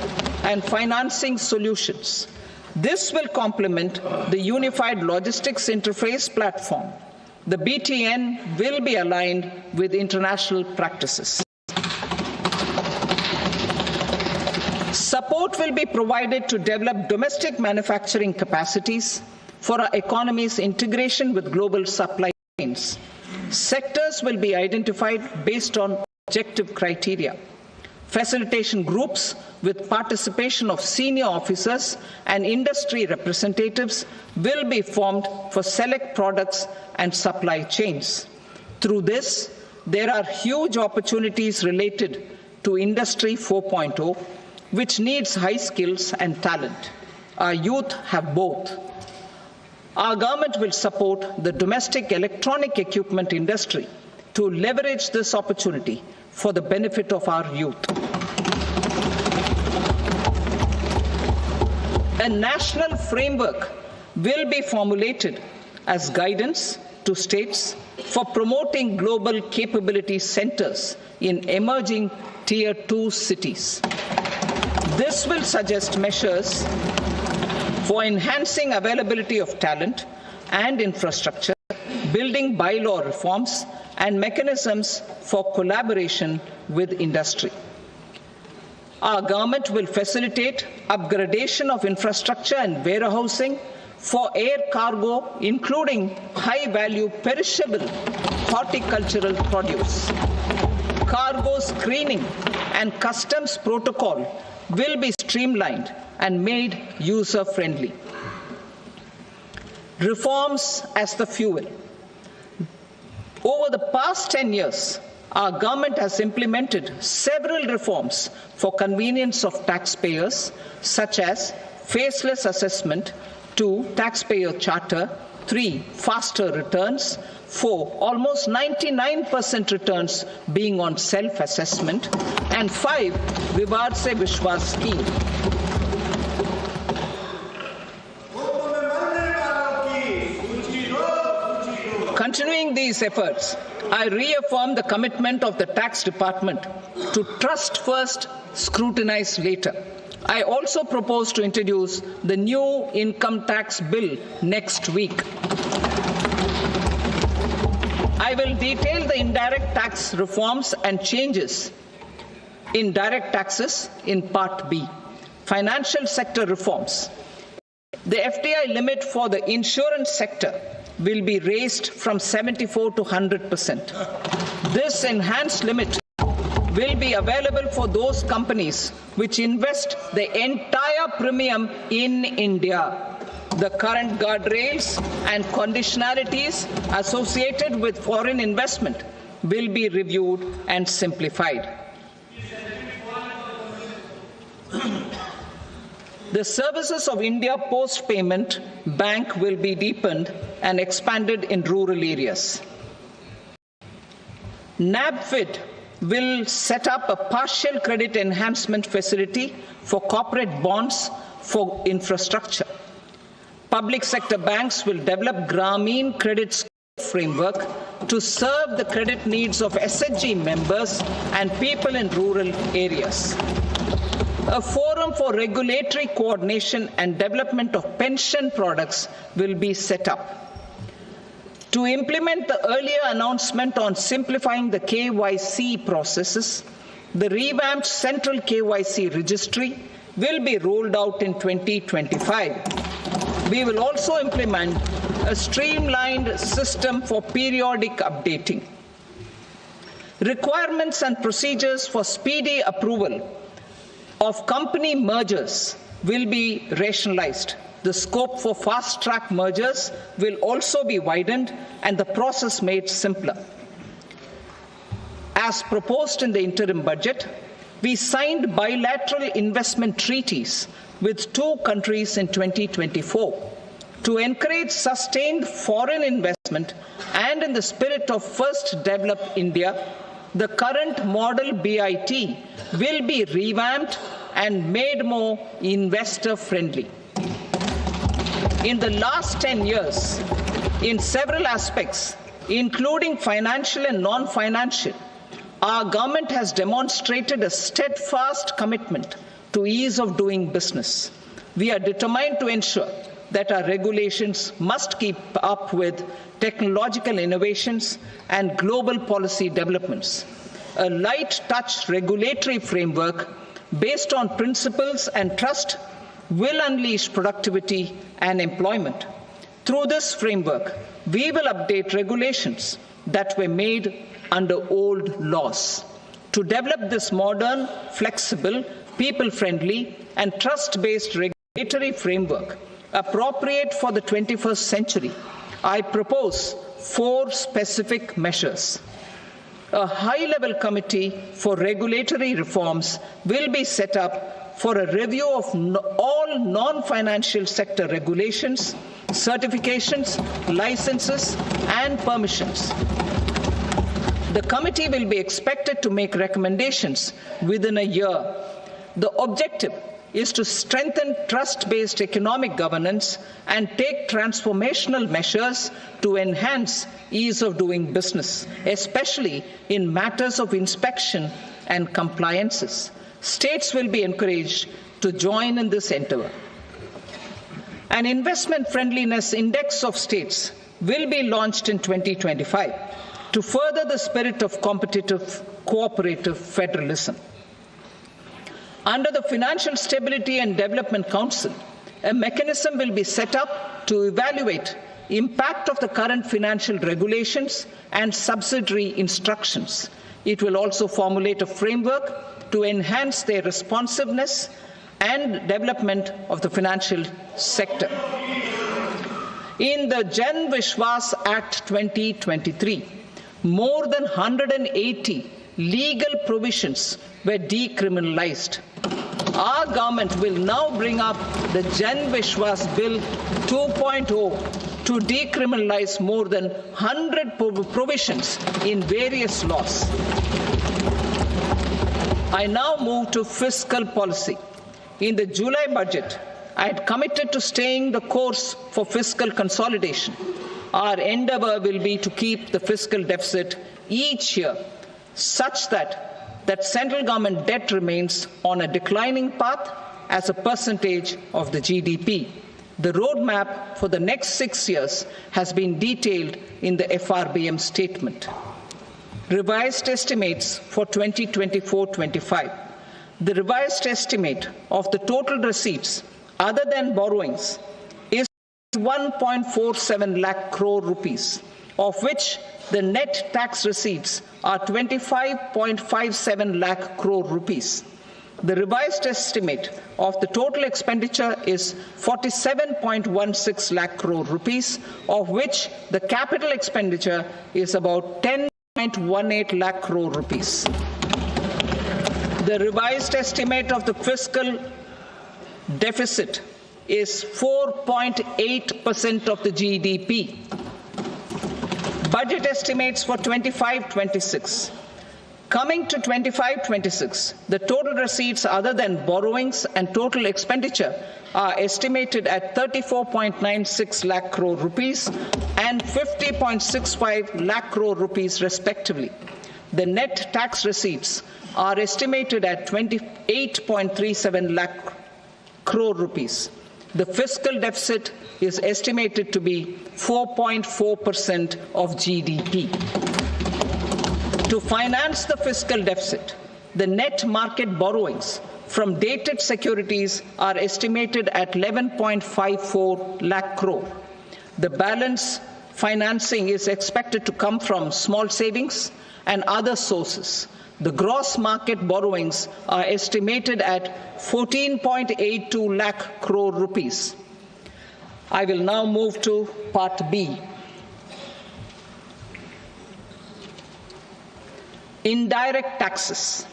and financing solutions. This will complement the Unified Logistics Interface platform. The BTN will be aligned with international practices. Support will be provided to develop domestic manufacturing capacities for our economy's integration with global supply chains. Sectors will be identified based on objective criteria. Facilitation groups with participation of senior officers and industry representatives will be formed for select products and supply chains. Through this, there are huge opportunities related to Industry 4.0, which needs high skills and talent. Our youth have both. Our government will support the domestic electronic equipment industry to leverage this opportunity for the benefit of our youth. A national framework will be formulated as guidance to states for promoting global capability centers in emerging Tier 2 cities. This will suggest measures for enhancing availability of talent and infrastructure, building bylaw reforms, and mechanisms for collaboration with industry. Our government will facilitate upgradation of infrastructure and warehousing for air cargo, including high-value perishable horticultural produce. Cargo screening and customs protocol will be streamlined and made user-friendly. Reforms as the fuel. Over the past 10 years, our government has implemented several reforms for convenience of taxpayers, such as faceless assessment, 2, taxpayer charter, 3, faster returns, 4, almost 99% returns being on self-assessment, and 5, Vivad Se Vishwas scheme. Continuing these efforts, I reaffirm the commitment of the Tax Department to trust first, scrutinize later. I also propose to introduce the new income tax bill next week. I will detail the indirect tax reforms and changes in direct taxes in Part B. Financial sector reforms. The FDI limit for the insurance sector will be raised from 74 to 100%. This enhanced limit will be available for those companies which invest the entire premium in India. The current guardrails and conditionalities associated with foreign investment will be reviewed and simplified. The services of India Post Payment Bank will be deepened and expanded in rural areas. NABFID will set up a partial credit enhancement facility for corporate bonds for infrastructure. Public sector banks will develop Grameen Credit Framework to serve the credit needs of SHG members and people in rural areas. A forum for regulatory coordination and development of pension products will be set up. To implement the earlier announcement on simplifying the KYC processes, the revamped Central KYC Registry will be rolled out in 2025. We will also implement a streamlined system for periodic updating. Requirements and procedures for speedy approval of company mergers will be rationalized. The scope for fast-track mergers will also be widened and the process made simpler. As proposed in the interim budget, We signed bilateral investment treaties with 2 countries in 2024 to encourage sustained foreign investment, and in the spirit of First Develop India, the current model BIT will be revamped and made more investor-friendly. In the last 10 years, in several aspects, including financial and non-financial, our government has demonstrated a steadfast commitment to ease of doing business. We are determined to ensure that our regulations must keep up with technological innovations and global policy developments. A light touch regulatory framework based on principles and trust will unleash productivity and employment. Through this framework, we will update regulations that were made under old laws. To develop this modern, flexible, people-friendly, and trust-based regulatory framework appropriate for the 21st century, I propose 4 specific measures. A high-level committee for regulatory reforms will be set up for a review of all non-financial sector regulations, certifications, licenses, and permissions. The committee will be expected to make recommendations within a year. The objective is to strengthen trust-based economic governance and take transformational measures to enhance ease of doing business, especially in matters of inspection and compliances. States will be encouraged to join in this endeavor. An investment friendliness index of states will be launched in 2025 to further the spirit of competitive, cooperative federalism. Under the Financial Stability and Development Council, a mechanism will be set up to evaluate impact of the current financial regulations and subsidiary instructions. It will also formulate a framework to enhance their responsiveness and development of the financial sector. In the Jan Vishwas Act 2023, more than 180 legal provisions were decriminalized. Our government will now bring up the Jan Vishwas Bill 2.0 to decriminalize more than 100 provisions in various laws. I now move to fiscal policy. In the July budget, I had committed to staying the course for fiscal consolidation. Our endeavor will be to keep the fiscal deficit each year such that central government debt remains on a declining path as a percentage of the GDP. The roadmap for the next 6 years has been detailed in the FRBM statement. Revised estimates for 2024-25. The revised estimate of the total receipts other than borrowings is 1.47 lakh crore rupees, of which the net tax receipts are 25.57 lakh crore rupees. The revised estimate of the total expenditure is 47.16 lakh crore rupees, of which the capital expenditure is about 10.18 lakh crore rupees. The revised estimate of the fiscal deficit is 4.8% of the GDP. Budget estimates for 25-26. Coming to 25-26, the total receipts other than borrowings and total expenditure are estimated at 34.96 lakh crore rupees and 50.65 lakh crore rupees respectively. The net tax receipts are estimated at 28.37 lakh crore rupees. The fiscal deficit is estimated to be 4.4% of GDP. To finance the fiscal deficit, the net market borrowings from dated securities are estimated at 11.54 lakh crore. The balance financing is expected to come from small savings and other sources. The gross market borrowings are estimated at 14.82 lakh crore rupees. I will now move to Part B. Indirect taxes.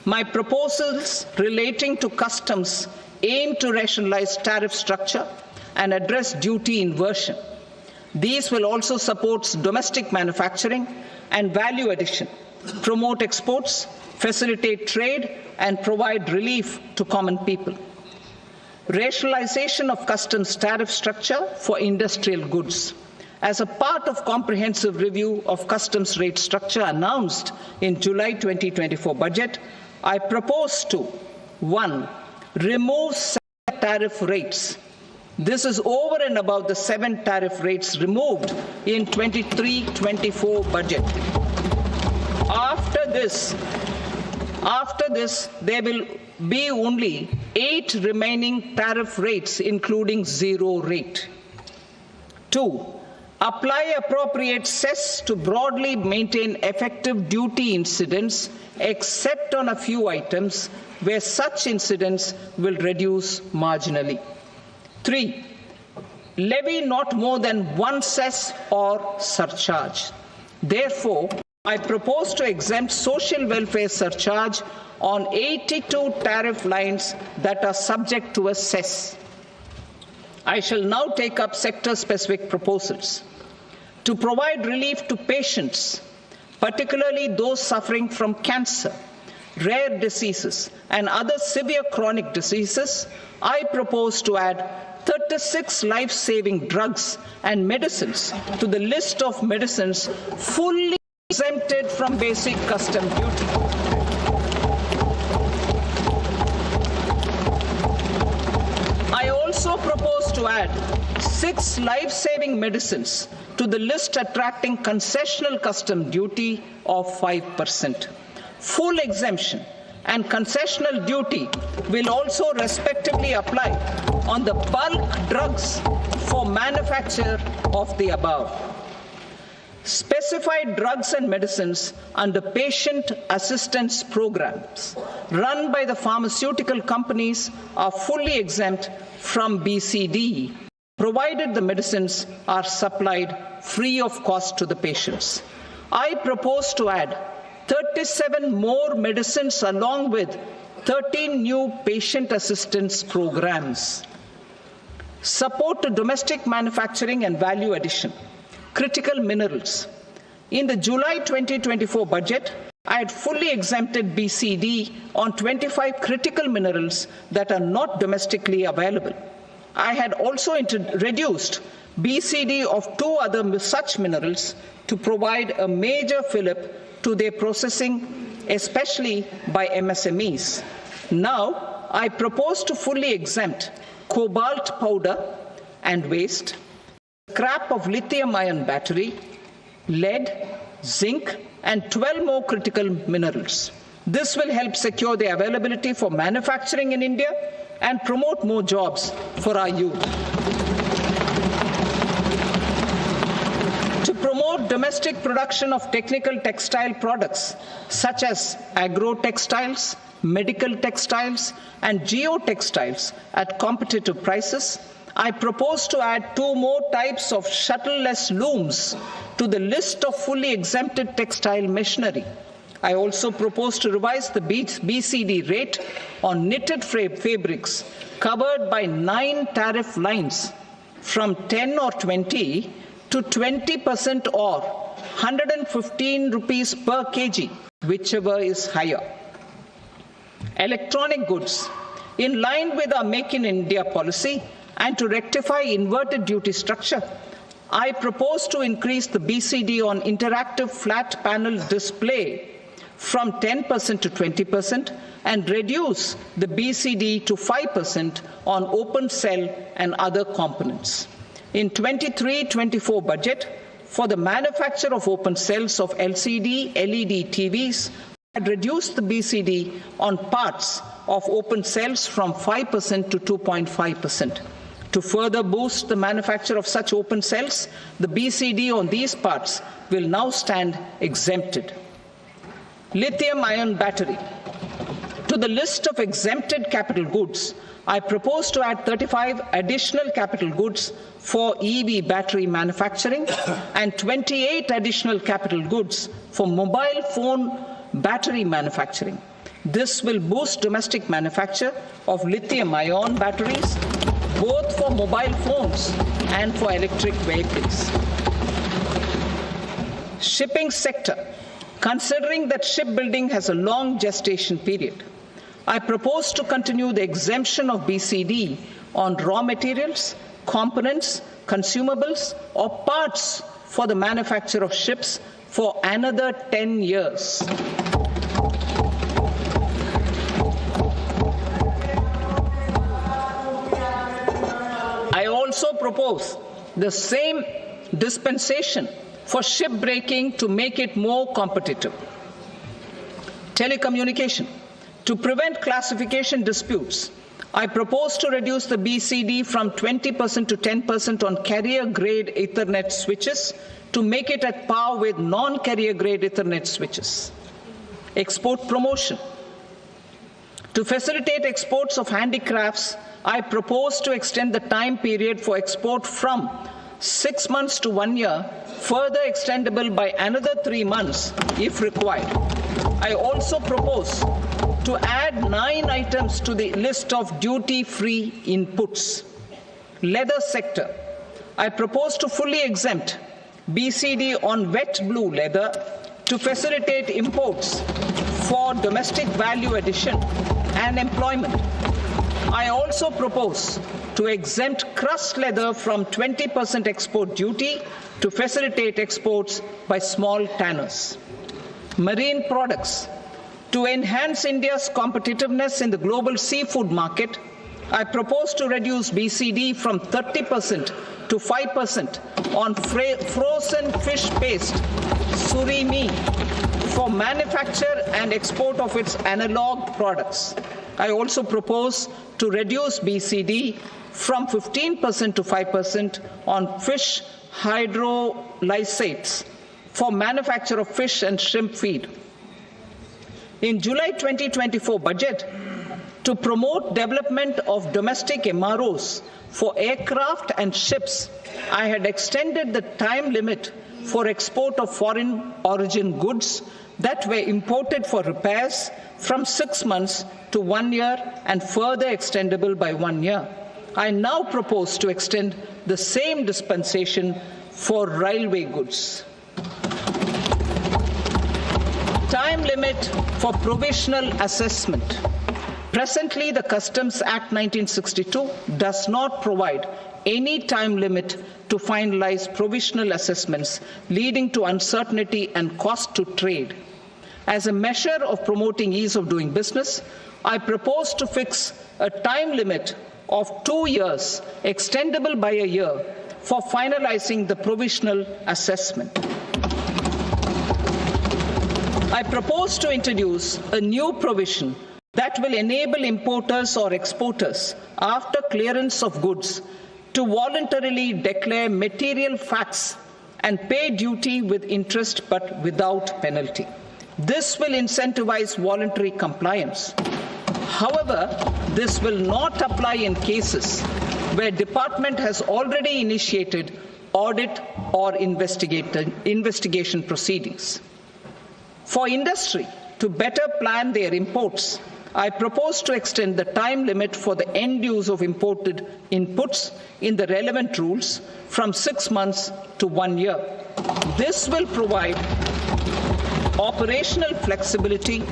My proposals relating to customs aim to rationalize tariff structure and address duty inversion. These will also support domestic manufacturing and value addition, promote exports, facilitate trade, and provide relief to common people. Rationalization of customs tariff structure for industrial goods. As a part of comprehensive review of customs rate structure announced in July 2024 budget, I propose to 1. Remove 7 tariff rates. This is over and above the 7 tariff rates removed in 23-24 budget. After this, there will be only 8 remaining tariff rates, including 0 rate. 2. Apply appropriate cess to broadly maintain effective duty incidence, except on a few items where such incidence will reduce marginally. 3. Levy not more than 1 cess or surcharge. Therefore, I propose to exempt social welfare surcharge on 82 tariff lines that are subject to a cess. I shall now take up sector-specific proposals. To provide relief to patients, particularly those suffering from cancer, rare diseases, and other severe chronic diseases, I propose to add 36 life-saving drugs and medicines to the list of medicines fully exempted from basic custom duty. I also propose to add 6 life-saving medicines to the list attracting concessional custom duty of 5%. Full exemption and concessional duty will also respectively apply on the bulk drugs for manufacture of the above. Specified drugs and medicines under patient assistance programs run by the pharmaceutical companies are fully exempt from BCD, provided the medicines are supplied free of cost to the patients. I propose to add 37 more medicines along with 13 new patient assistance programs. Support to domestic manufacturing and value addition. Critical minerals. In the July 2024 budget, I had fully exempted BCD on 25 critical minerals that are not domestically available. I had also reduced BCD of 2 other such minerals to provide a major fillip to their processing, especially by MSMEs. Now, I propose to fully exempt cobalt powder and waste, scrap of lithium-ion battery, lead, zinc, and 12 more critical minerals. This will help secure the availability for manufacturing in India and promote more jobs for our youth. To promote domestic production of technical textile products such as agro-textiles, medical textiles, and geotextiles at competitive prices, I propose to add 2 more types of shuttle-less looms to the list of fully exempted textile machinery. I also propose to revise the BCD rate on knitted fabrics covered by 9 tariff lines from 10 or 20 to 20% or 115 rupees per kg, whichever is higher. Electronic goods. In line with our Make in India policy and to rectify inverted duty structure, I propose to increase the BCD on interactive flat panel display from 10% to 20% and reduce the BCD to 5% on open cell and other components. In 23-24 budget, for the manufacture of open cells of LCD, LED TVs, I had reduced the BCD on parts of open cells from 5% to 2.5%. To further boost the manufacture of such open cells, the BCD on these parts will now stand exempted. Lithium-ion battery. To the list of exempted capital goods, I propose to add 35 additional capital goods for EV battery manufacturing and 28 additional capital goods for mobile phone battery manufacturing. This will boost domestic manufacture of lithium-ion batteries, both for mobile phones and for electric vehicles. Shipping sector. Considering that shipbuilding has a long gestation period, I propose to continue the exemption of BCD on raw materials, components, consumables, or parts for the manufacture of ships for another 10 years. I also propose the same dispensation for shipbreaking to make it more competitive. Telecommunication. To prevent classification disputes, I propose to reduce the BCD from 20% to 10% on carrier-grade Ethernet switches to make it at par with non-carrier-grade Ethernet switches. Export promotion. To facilitate exports of handicrafts, I propose to extend the time period for export from 6 months to 1 year, further extendable by another 3 months if required. I also propose to add 9 items to the list of duty-free inputs. Leather sector. I propose to fully exempt BCD on wet blue leather to facilitate imports for domestic value addition and employment. I also propose to exempt crust leather from 20% export duty to facilitate exports by small tanners. Marine products. To enhance India's competitiveness in the global seafood market, I propose to reduce BCD from 30% to 5% on frozen fish paste, surimi, for manufacture and export of its analog products. I also propose to reduce BCD from 15% to 5% on fish hydrolysates for manufacture of fish and shrimp feed. In July 2024 budget, to promote development of domestic MROs for aircraft and ships, I had extended the time limit for export of foreign origin goods that were imported for repairs from 6 months to 1 year and further extendable by 1 year. I now propose to extend the same dispensation for railway goods. Time limit for provisional assessment. Presently, the Customs Act 1962 does not provide any time limit to finalize provisional assessments, leading to uncertainty and cost to trade. As a measure of promoting ease of doing business, I propose to fix a time limit of 2 years, extendable by a year, for finalizing the provisional assessment. I propose to introduce a new provision that will enable importers or exporters, after clearance of goods, to voluntarily declare material facts and pay duty with interest but without penalty. This will incentivize voluntary compliance. However, this will not apply in cases where department has already initiated audit or investigation proceedings. For industry to better plan their imports, I propose to extend the time limit for the end use of imported inputs in the relevant rules from 6 months to 1 year. This will provide operational flexibility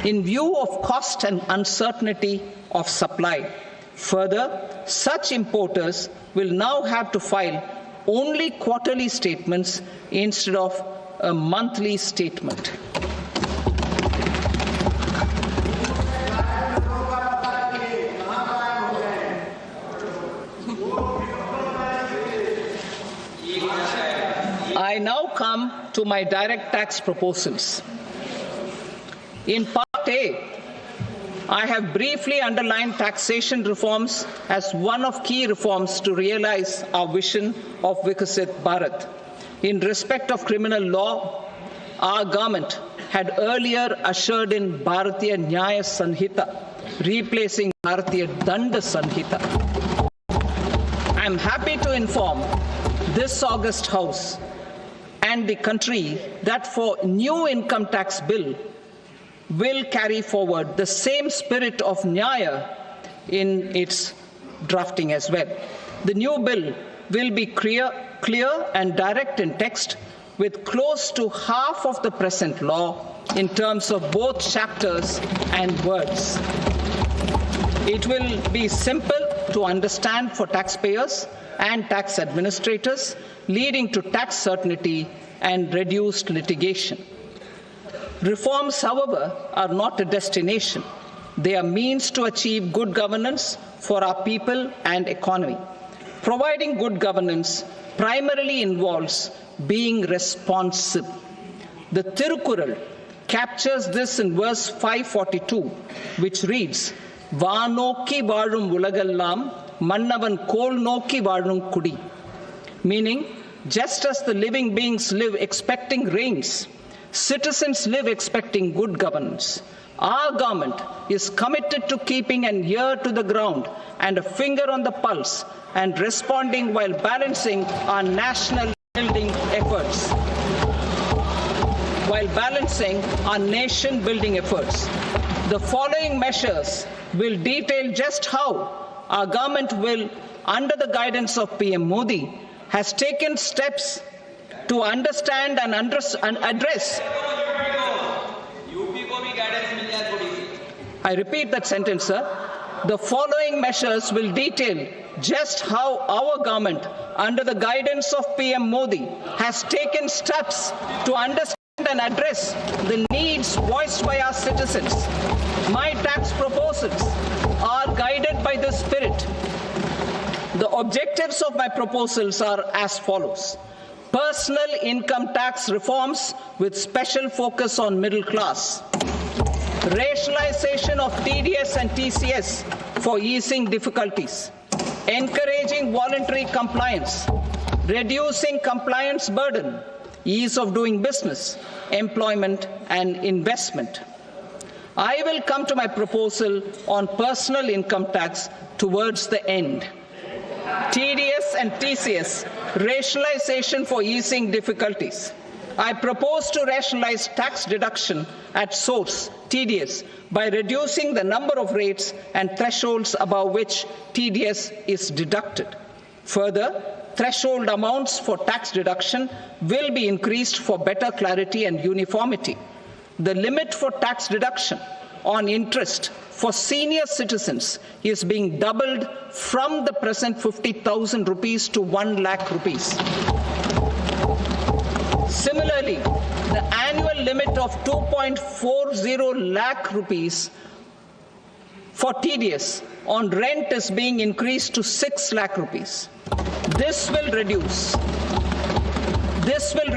in view of cost and uncertainty of supply. Further, such importers will now have to file only quarterly statements instead of a monthly statement. I now come to my direct tax proposals. In Part A, I have briefly underlined taxation reforms as one of key reforms to realize our vision of Vikasit Bharat. In respect of criminal law, our government had earlier ushered in Bharatiya Nyaya Sanhita, replacing Bharatiya Danda Sanhita. I am happy to inform this August House and the country that for new income tax bill, will carry forward the same spirit of nyaya in its drafting as well. The new bill will be clear and direct in text, with close to half of the present law in terms of both chapters and words. It will be simple to understand for taxpayers and tax administrators, leading to tax certainty and reduced litigation. Reforms, however, are not a destination. They are means to achieve good governance for our people and economy. Providing good governance primarily involves being responsive. The Tirukural captures this in verse 542, which reads, "Vaanokki vaazhum ulagallam, mannavan kol nokki vaazhum kudi," meaning, just as the living beings live expecting rains, citizens live expecting good governance. Our government is committed to keeping an ear to the ground and a finger on the pulse and responding while balancing our national building efforts. The following measures will detail just how our government will, under the guidance of PM Modi, has taken steps to understand and address. I repeat that sentence, sir. The following measures will detail just how our government, under the guidance of PM Modi, has taken steps to understand and address the needs voiced by our citizens. My tax proposals are guided by this spirit. The objectives of my proposals are as follows. Personal income tax reforms with special focus on middle class. Rationalization of TDS and TCS for easing difficulties. Encouraging voluntary compliance. Reducing compliance burden. Ease of doing business, employment and investment. I will come to my proposal on personal income tax towards the end. TDS and TCS, rationalization for easing difficulties. I propose to rationalize tax deduction at source, TDS, by reducing the number of rates and thresholds above which TDS is deducted. Further, threshold amounts for tax deduction will be increased for better clarity and uniformity. The limit for tax deduction on interest for senior citizens is being doubled from the present 50,000 rupees to 1 lakh rupees. Similarly, the annual limit of 2.40 lakh rupees for TDS on rent is being increased to 6 lakh rupees. This will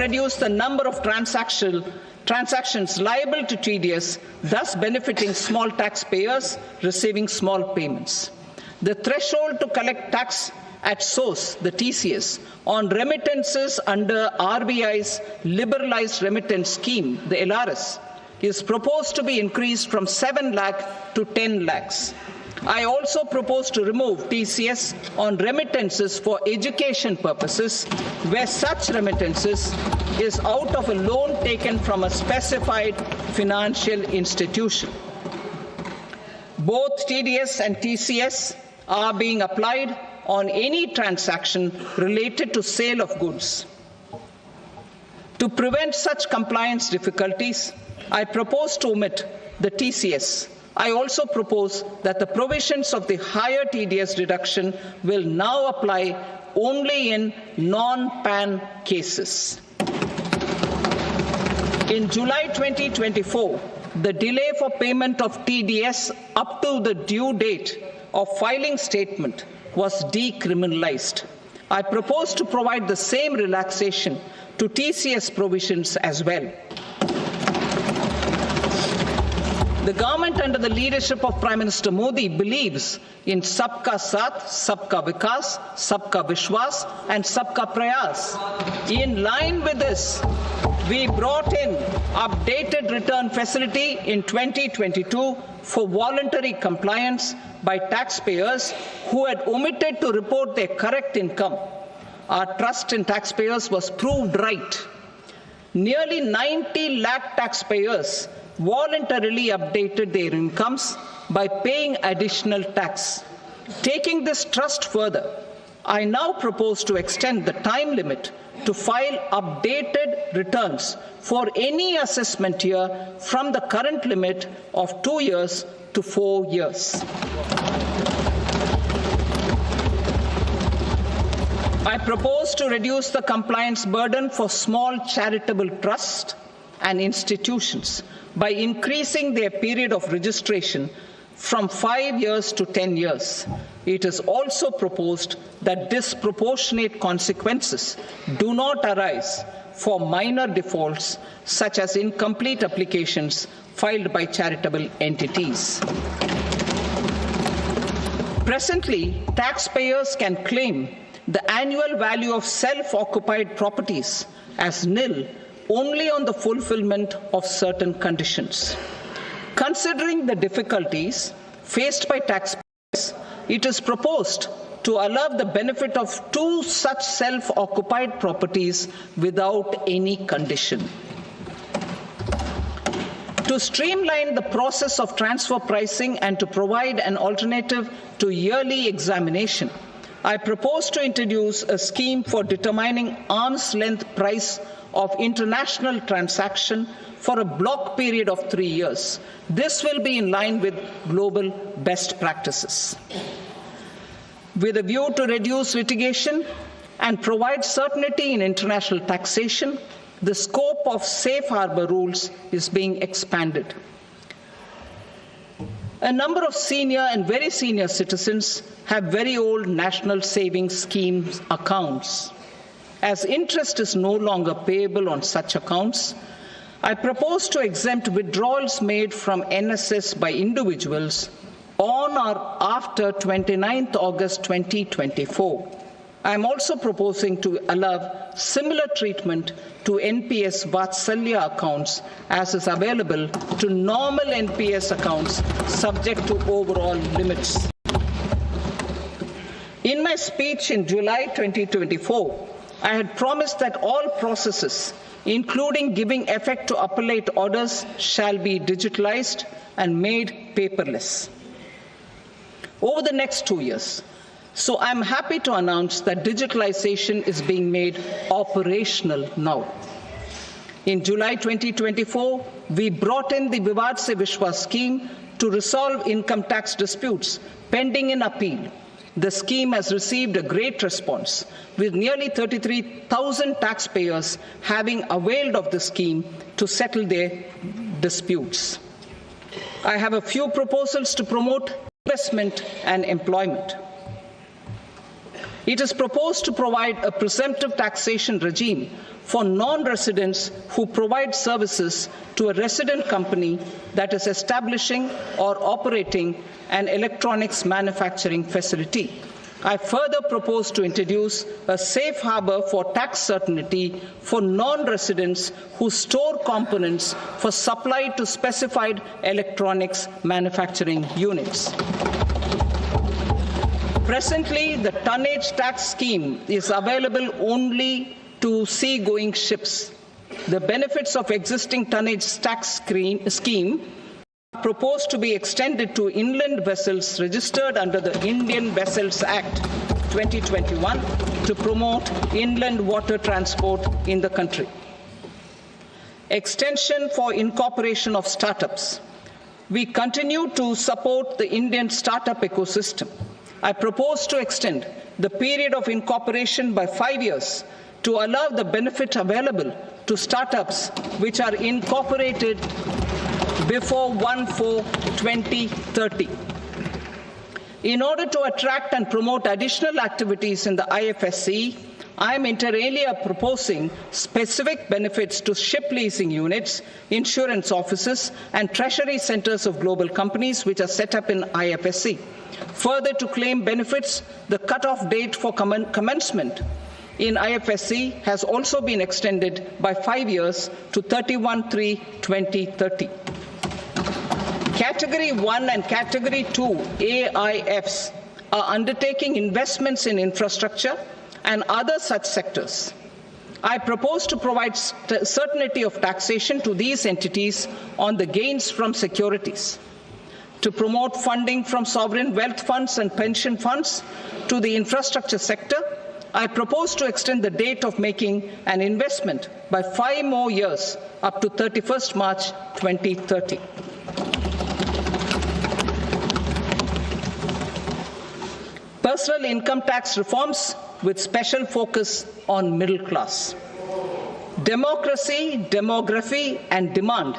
reduce the number of transactions liable to TDS, thus benefiting small taxpayers receiving small payments. The threshold to collect tax at source, the TCS, on remittances under RBI's liberalized remittance scheme, the LRS, is proposed to be increased from 7 lakh to 10 lakhs. I also propose to remove TCS on remittances for education purposes, where such remittances is out of a loan taken from a specified financial institution. Both TDS and TCS are being applied on any transaction related to sale of goods. To prevent such compliance difficulties, I propose to omit the TCS. I also propose that the provisions of the higher TDS deduction will now apply only in non-PAN cases. In July 2024, the delay for payment of TDS up to the due date of filing statement was decriminalized. I propose to provide the same relaxation to TCS provisions as well. The government under the leadership of Prime Minister Modi believes in Sabka Saath, Sabka Vikas, Sabka Vishwas and Sabka Prayas. In line with this, we brought in updated return facility in 2022 for voluntary compliance by taxpayers who had omitted to report their correct income. Our trust in taxpayers was proved right. Nearly 90 lakh taxpayers voluntarily updated their incomes by paying additional tax. Taking this trust further, I now propose to extend the time limit to file updated returns for any assessment year from the current limit of 2 years to 4 years. I propose to reduce the compliance burden for small charitable trusts and institutions by increasing their period of registration from 5 years to 10 years. It is also proposed that disproportionate consequences do not arise for minor defaults such as incomplete applications filed by charitable entities. Presently, taxpayers can claim the annual value of self-occupied properties as nil only on the fulfillment of certain conditions. Considering the difficulties faced by taxpayers, it is proposed to allow the benefit of 2 such self-occupied properties without any condition. To streamline the process of transfer pricing and to provide an alternative to yearly examination, I propose to introduce a scheme for determining arm's length price of international transaction for a block period of 3 years. This will be in line with global best practices. With a view to reduce litigation and provide certainty in international taxation, the scope of safe harbor rules is being expanded. A number of senior and very senior citizens have very old national savings schemes accounts. As interest is no longer payable on such accounts, I propose to exempt withdrawals made from NSS by individuals on or after 29th August 2024. I am also proposing to allow similar treatment to NPS Vatsalya accounts as is available to normal NPS accounts subject to overall limits. In my speech in July 2024, I had promised that all processes, including giving effect to appellate orders, shall be digitalized and made paperless over the next 2 years. So I'm happy to announce that digitalization is being made operational now. In July 2024, we brought in the Vivad Se Vishwas scheme to resolve income tax disputes pending in appeal. The scheme has received a great response, with nearly 33,000 taxpayers having availed of the scheme to settle their disputes. I have a few proposals to promote investment and employment. It is proposed to provide a presumptive taxation regime for non-residents who provide services to a resident company that is establishing or operating an electronics manufacturing facility. I further propose to introduce a safe harbor for tax certainty for non-residents who store components for supply to specified electronics manufacturing units. Presently, the tonnage tax scheme is available only to sea-going ships. The benefits of existing tonnage tax scheme are proposed to be extended to inland vessels registered under the Indian Vessels Act 2021 to promote inland water transport in the country. Extension for incorporation of startups. We continue to support the Indian startup ecosystem. I propose to extend the period of incorporation by 5 years to allow the benefit available to startups which are incorporated before 1/4/2030. In order to attract and promote additional activities in the IFSC, I am inter alia proposing specific benefits to ship leasing units, insurance offices, and treasury centers of global companies which are set up in IFSC. Further, to claim benefits, the cutoff date for commencement in IFSC has also been extended by 5 years to 31/3/2030. Category 1 and Category 2 AIFs are undertaking investments in infrastructure and other such sectors. I propose to provide certainty of taxation to these entities on the gains from securities, to promote funding from sovereign wealth funds and pension funds to the infrastructure sector. I propose to extend the date of making an investment by 5 more years up to 31st March 2030. Personal income tax reforms with special focus on middle class. Democracy, demography, and demand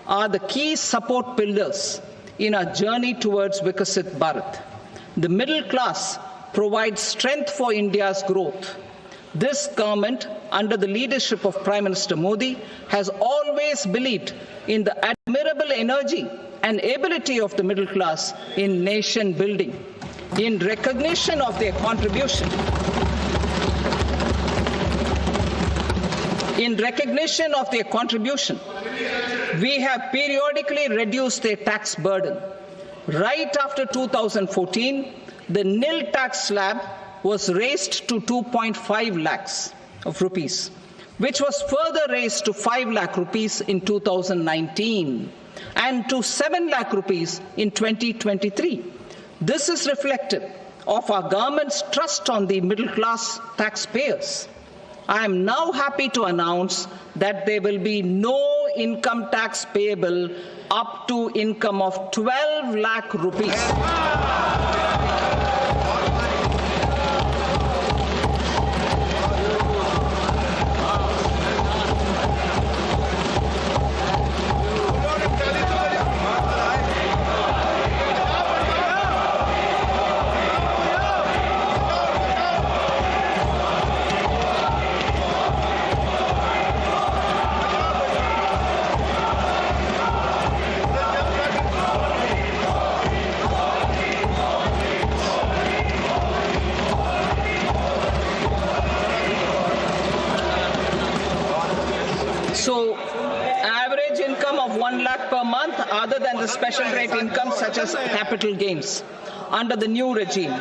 are the key support pillars in our journey towards Vikasit Bharat. The middle class provides strength for India's growth. This government, under the leadership of Prime Minister Modi, has always believed in the admirable energy and ability of the middle class in nation building. In recognition of their contribution, we have periodically reduced their tax burden. Right after 2014, the nil tax slab was raised to 2.5 lakhs of rupees, which was further raised to 5 lakh rupees in 2019 and to 7 lakh rupees in 2023. This is reflective of our government's trust on the middle class taxpayers. I am now happy to announce that there will be no income tax payable up to income of 12 lakh rupees. So, average income of 1 lakh per month, other than the special rate income such as capital gains, under the new regime.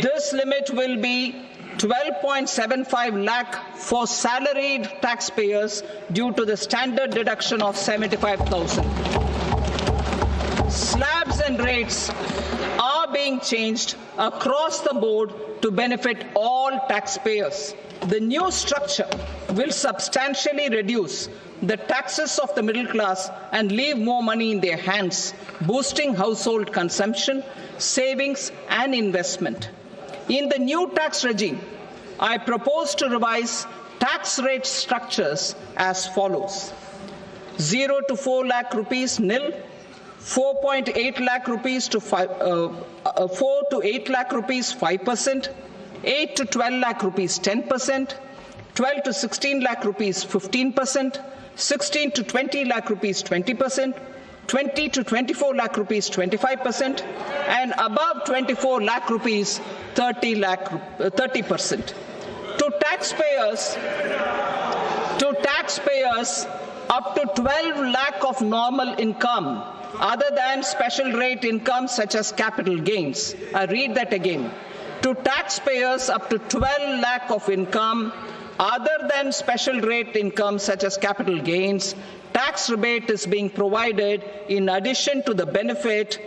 This limit will be 12.75 lakh for salaried taxpayers due to the standard deduction of 75,000. Slabs and rates are being changed across the board to benefit all taxpayers. The new structure will substantially reduce the taxes of the middle class and leave more money in their hands, boosting household consumption, savings, and investment. In the new tax regime, I propose to revise tax rate structures as follows: 0 to 4 lakh rupees nil, 4.8 lakh rupees to 4 to 8 lakh rupees 5%, 8 to 12 lakh rupees 10%, 12 to 16 lakh rupees 15%, 16 to 20 lakh rupees 20%, 20 to 24 lakh rupees 25%, and above 24 lakh rupees 30%. To taxpayers up to 12 lakh of normal income, other than special rate income such as capital gains. I read that again. To taxpayers up to 12 lakh of income, other than special rate income such as capital gains, tax rebate is being provided in addition to the benefit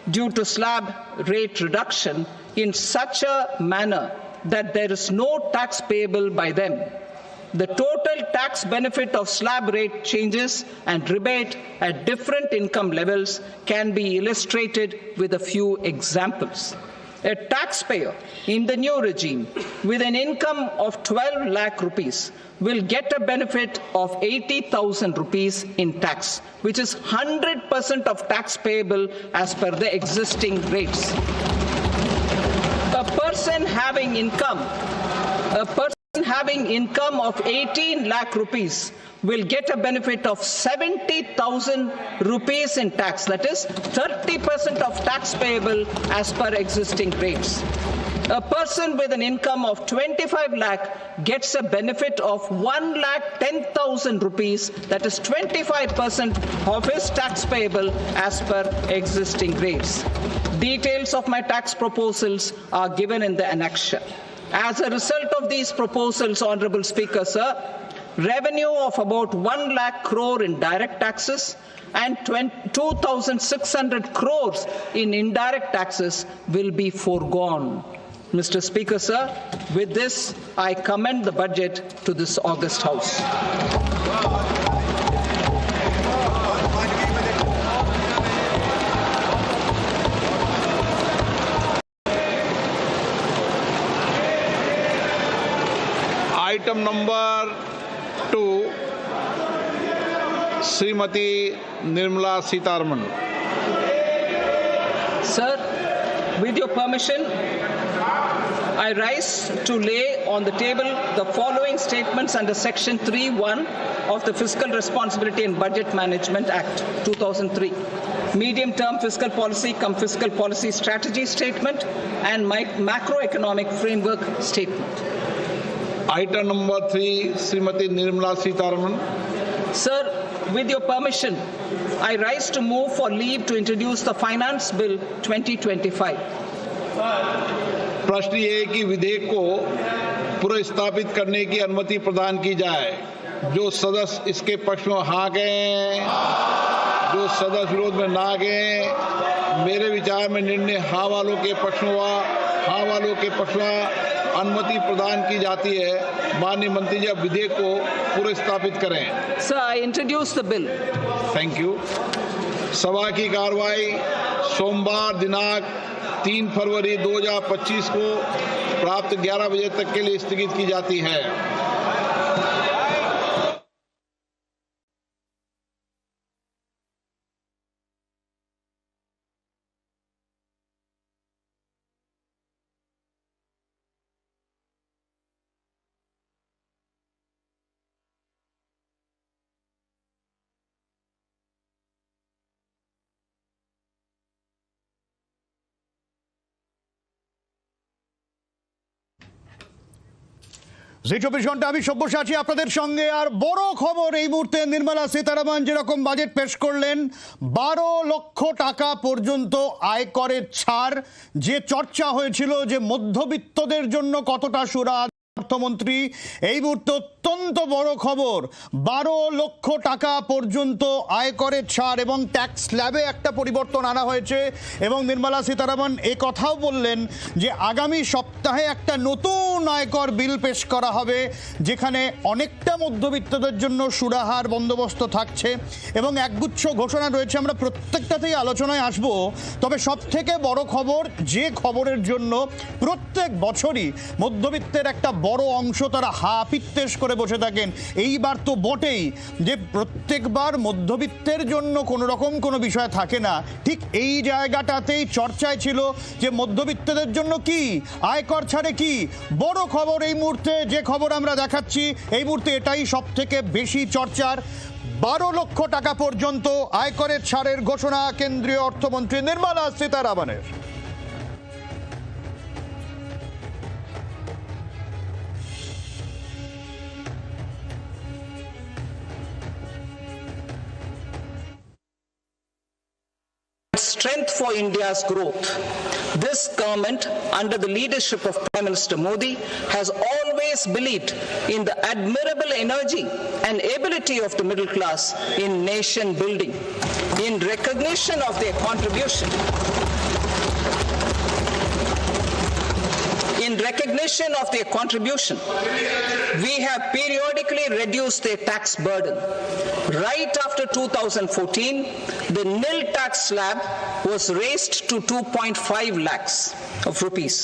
due to slab rate reduction in such a manner that there is no tax payable by them. The total tax benefit of slab rate changes and rebate at different income levels can be illustrated with a few examples. A taxpayer in the new regime with an income of 12 lakh rupees will get a benefit of 80,000 rupees in tax, which is 100% of tax payable as per the existing rates. A person having income of 18 lakh rupees will get a benefit of 70,000 rupees in tax, that is 30% of tax payable as per existing rates. A person with an income of 25 lakh gets a benefit of 1,10,000 rupees, that is 25% of his tax payable as per existing rates. Details of my tax proposals are given in the annexure. As a result of these proposals, Honorable Speaker, sir, revenue of about 1 lakh crore in direct taxes and 2,600 crores in indirect taxes will be foregone. Mr. Speaker, sir, with this, I commend the budget to this august House. Item number 2, Srimati Nirmala Sitharaman. Sir, with your permission, I rise to lay on the table the following statements under Section 3(1) of the Fiscal Responsibility and Budget Management Act 2003. Medium-term fiscal policy cum fiscal policy strategy statement and macroeconomic framework statement. Item number 3, Srimati Nirmala Sitharaman. Sir, with your permission, I rise to move for leave to introduce the Finance Bill 2025. प्रश्न ये है कि विधेयक को पुनर्स्थापित करने की अनुमति प्रदान की जाए। जो सदस्य इसके पक्ष में हाँ गए, जो सदस्य विरोध में ना गए, मेरे विचार में निर्णय हाँ वालों के पक्ष में हुआ, हाँ वालों के पक्ष में अनुमति प्रदान की जाती है। माननीय मंत्री जी अब विधेयक को पुनर्स्थापित करें। Sir, I introduce the bill. Thank you. सभा की कार्रवाई सोमवार दिनांक 3 फरवरी 2025 को प्राप्त 11 बजे तक के लिए स्थगित की जाती है। জি 24 ঘন্টা আমি সব্যসাচী আপনাদের সঙ্গে। আর বড় খবর এই মুহূর্তে, নির্মলা সীতারামন যেরকম বাজেট পেশ করলেন, 12 লক্ষ টাকা পর্যন্ত আয়করের ছাড়। যে চর্চা হয়েছিল যে মধ্যবিত্তদের জন্য কতটা সুরাহা অর্থমন্ত্রী, এই মুহূর্তে অত্যন্ত বড় খবর, 12 লক্ষ টাকা পর্যন্ত আয়করের ছাড় এবং ট্যাক্স স্ল্যাবে একটা পরিবর্তন আনা হয়েছে। এবং নির্মলা সীতারামন এ কথাও বললেন যে আগামী সপ্তাহে একটা নতুন আয়কর বিল পেশ করা হবে, যেখানে অনেকটা মধ্যবিত্তদের জন্য সুরাহার বন্দোবস্ত থাকছে এবং একগুচ্ছ ঘোষণা রয়েছে। আমরা প্রত্যেকটাতেই আলোচনায় আসব, তবে সবথেকে বড় খবর, যে খবরের জন্য প্রত্যেক বছরই মধ্যবিত্তের একটা বড় অংশ তারা হা পিত্তেশ করে বসে থাকেন, এইবার তো বটেই, যে প্রত্যেকবার মধ্যবিত্তের জন্য কোনো রকম কোনো বিষয় থাকে না। ঠিক এই জায়গাটাতেই চর্চায় ছিল যে মধ্যবিত্তদের জন্য কি আয়কর ছাড়ে কি বড় খবর। এই মুহূর্তে যে খবর আমরা দেখাচ্ছি, এই মুহূর্তে এটাই সব থেকে বেশি চর্চার। 12 লক্ষ টাকা পর্যন্ত আয়করের ছাড়ের ঘোষণা কেন্দ্রীয় অর্থমন্ত্রী Nirmala সীতারামনের। Strength for India's growth. This government, under the leadership of Prime Minister Modi, has always believed in the admirable energy and ability of the middle class in nation building. In recognition of their contribution, we have periodically reduced their tax burden. Right after 2014, the nil tax slab was raised to 2.5 lakhs of rupees,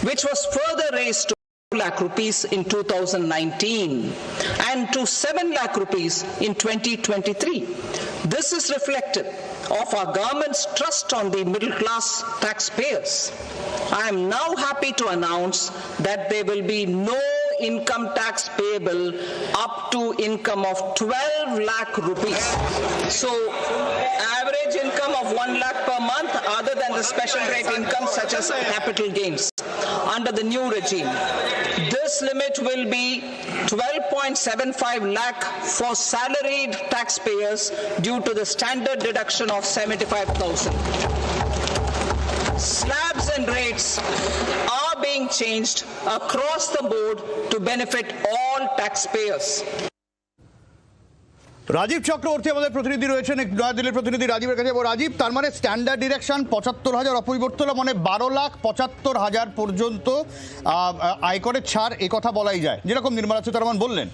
which was further raised to 2 lakh rupees in 2019 and to 7 lakh rupees in 2023. This is reflective of our government's trust on the middle class taxpayers. I am now happy to announce that there will be no income tax payable up to income of 12 lakh rupees. So average income of 1 lakh per month, other than the special rate income such as capital gains under the new regime. This limit will be 12.75 lakh for salaried taxpayers due to the standard deduction of 75,000. Slabs and rates are being changed across the board to benefit all taxpayers. Rajib Chakraborty আমাদের প্রতিনিধি রয়েছেন, নয়াদিল্লির প্রতিনিধি রাজীবের কাছে। রাজীব, তার মানে standard deduction ৭৫,০০০ অপরিবর্তিত, মানে ১২,৭৫,০০০ পর্যন্ত আয়করের ছাড়, এ কথা বলাই যায়, যেরকম নির্মলা সীতারামন বললেন।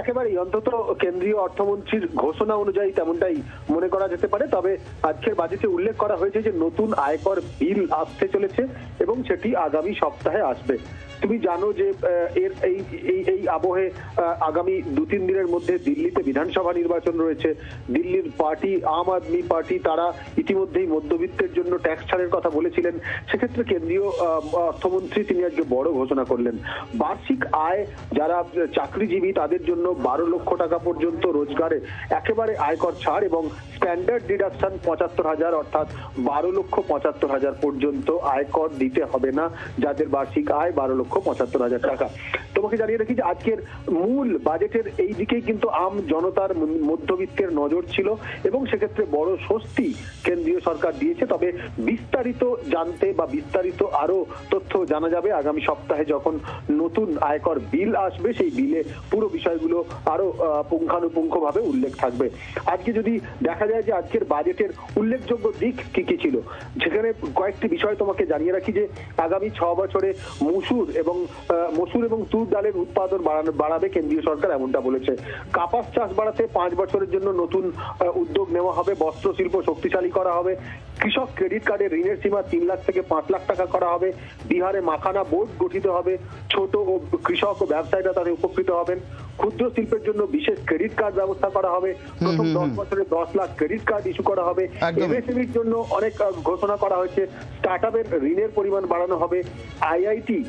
একেবারেই, অন্তত কেন্দ্রীয় অর্থমন্ত্রীর ঘোষণা অনুযায়ী তেমনটাই মনে করা যেতে পারে। তবে আজকের বাজেটে উল্লেখ করা হয়েছে যে নতুন আয়কর বিল আসতে চলেছে এবং সেটি আগামী সপ্তাহে আসবে। তুমি জানো যে এর এই আবহে আগামী ২-৩ দিনের মধ্যে দিল্লিতে বিধানসভা নির্বাচন রয়েছে। দিল্লির পার্টি আম আদমি পার্টি তারা ইতিমধ্যেই মধ্যবিত্তের জন্য ট্যাক্স ছাড়ের কথা বলেছিলেন। সেক্ষেত্রে কেন্দ্রীয় অর্থমন্ত্রী তিনি আজকে বড় ঘোষণা করলেন। বার্ষিক আয় যারা চাকরিজীবী তাদের জন্য ১২ লক্ষ টাকা পর্যন্ত রোজগারে একেবারে আয়কর ছাড় এবং স্ট্যান্ডার্ড ডিডাকশন ৭৫,০০০, অর্থাৎ ১২,৭৫,০০০ পর্যন্ত আয়কর দিতে হবে না যাদের বার্ষিক আয় ১২,৭৫,০০০ টাকা। তোমাকে জানিয়ে রাখি যে আজকের মূল বাজেটের এই দিকেই কিন্তু আম জনতার মধ্যবিত্তের নজর ছিল এবং সেক্ষেত্রে বড় স্বস্তি কেন্দ্রীয় সরকার দিয়েছে। তবে বিস্তারিত জানতে বা বিস্তারিত আরো তথ্য জানা যাবে আগামী সপ্তাহে যখন নতুন আয়কর বিল আসবে। সেই বিলে পুরো বিষয়গুলো আরো পুঙ্খানুপুঙ্খভাবে উল্লেখ থাকবে। আজকে যদি দেখা যায় যে আজকের বাজেটের উল্লেখযোগ্য দিক কি কি ছিল, সেখানে কয়েকটি বিষয় তোমাকে জানিয়ে রাখি যে আগামী ৬ বছরে মসুর এবং তুর ডালের উৎপাদন বাড়াবে কেন্দ্রীয় সরকার, এমনটা বলেছে। কাপাস চাষ বাড়াতে ৫ বছরের জন্য নতুন উদ্যোগ নেওয়া হবে। বস্ত্র শিল্প শক্তিশালী করা হবে। কৃষক ক্রেডিট কার্ডের ঋণের সীমা ৩ লাখ থেকে ৫ লাখ টাকা করা হবে। বিহারে মাখানা বোর্ড গঠিত হবে। ছোট ও কৃষক ও ব্যবসায়ীরা তাতে উপকৃত হবেন। ক্ষুদ্র শিল্পের জন্য বিশেষ ক্রেডিট কার্ড ব্যবস্থা করা হবে। প্রথম ১০ বছরে ১০ লাখ ক্রেডিট কার্ড ইস্যু করা হবে। এমএসএমইর জন্য অনেক ঘোষণা করা হয়েছে। স্টার্টআপের ঋণের পরিমাণ বাড়ানো হবে। আইআইটি,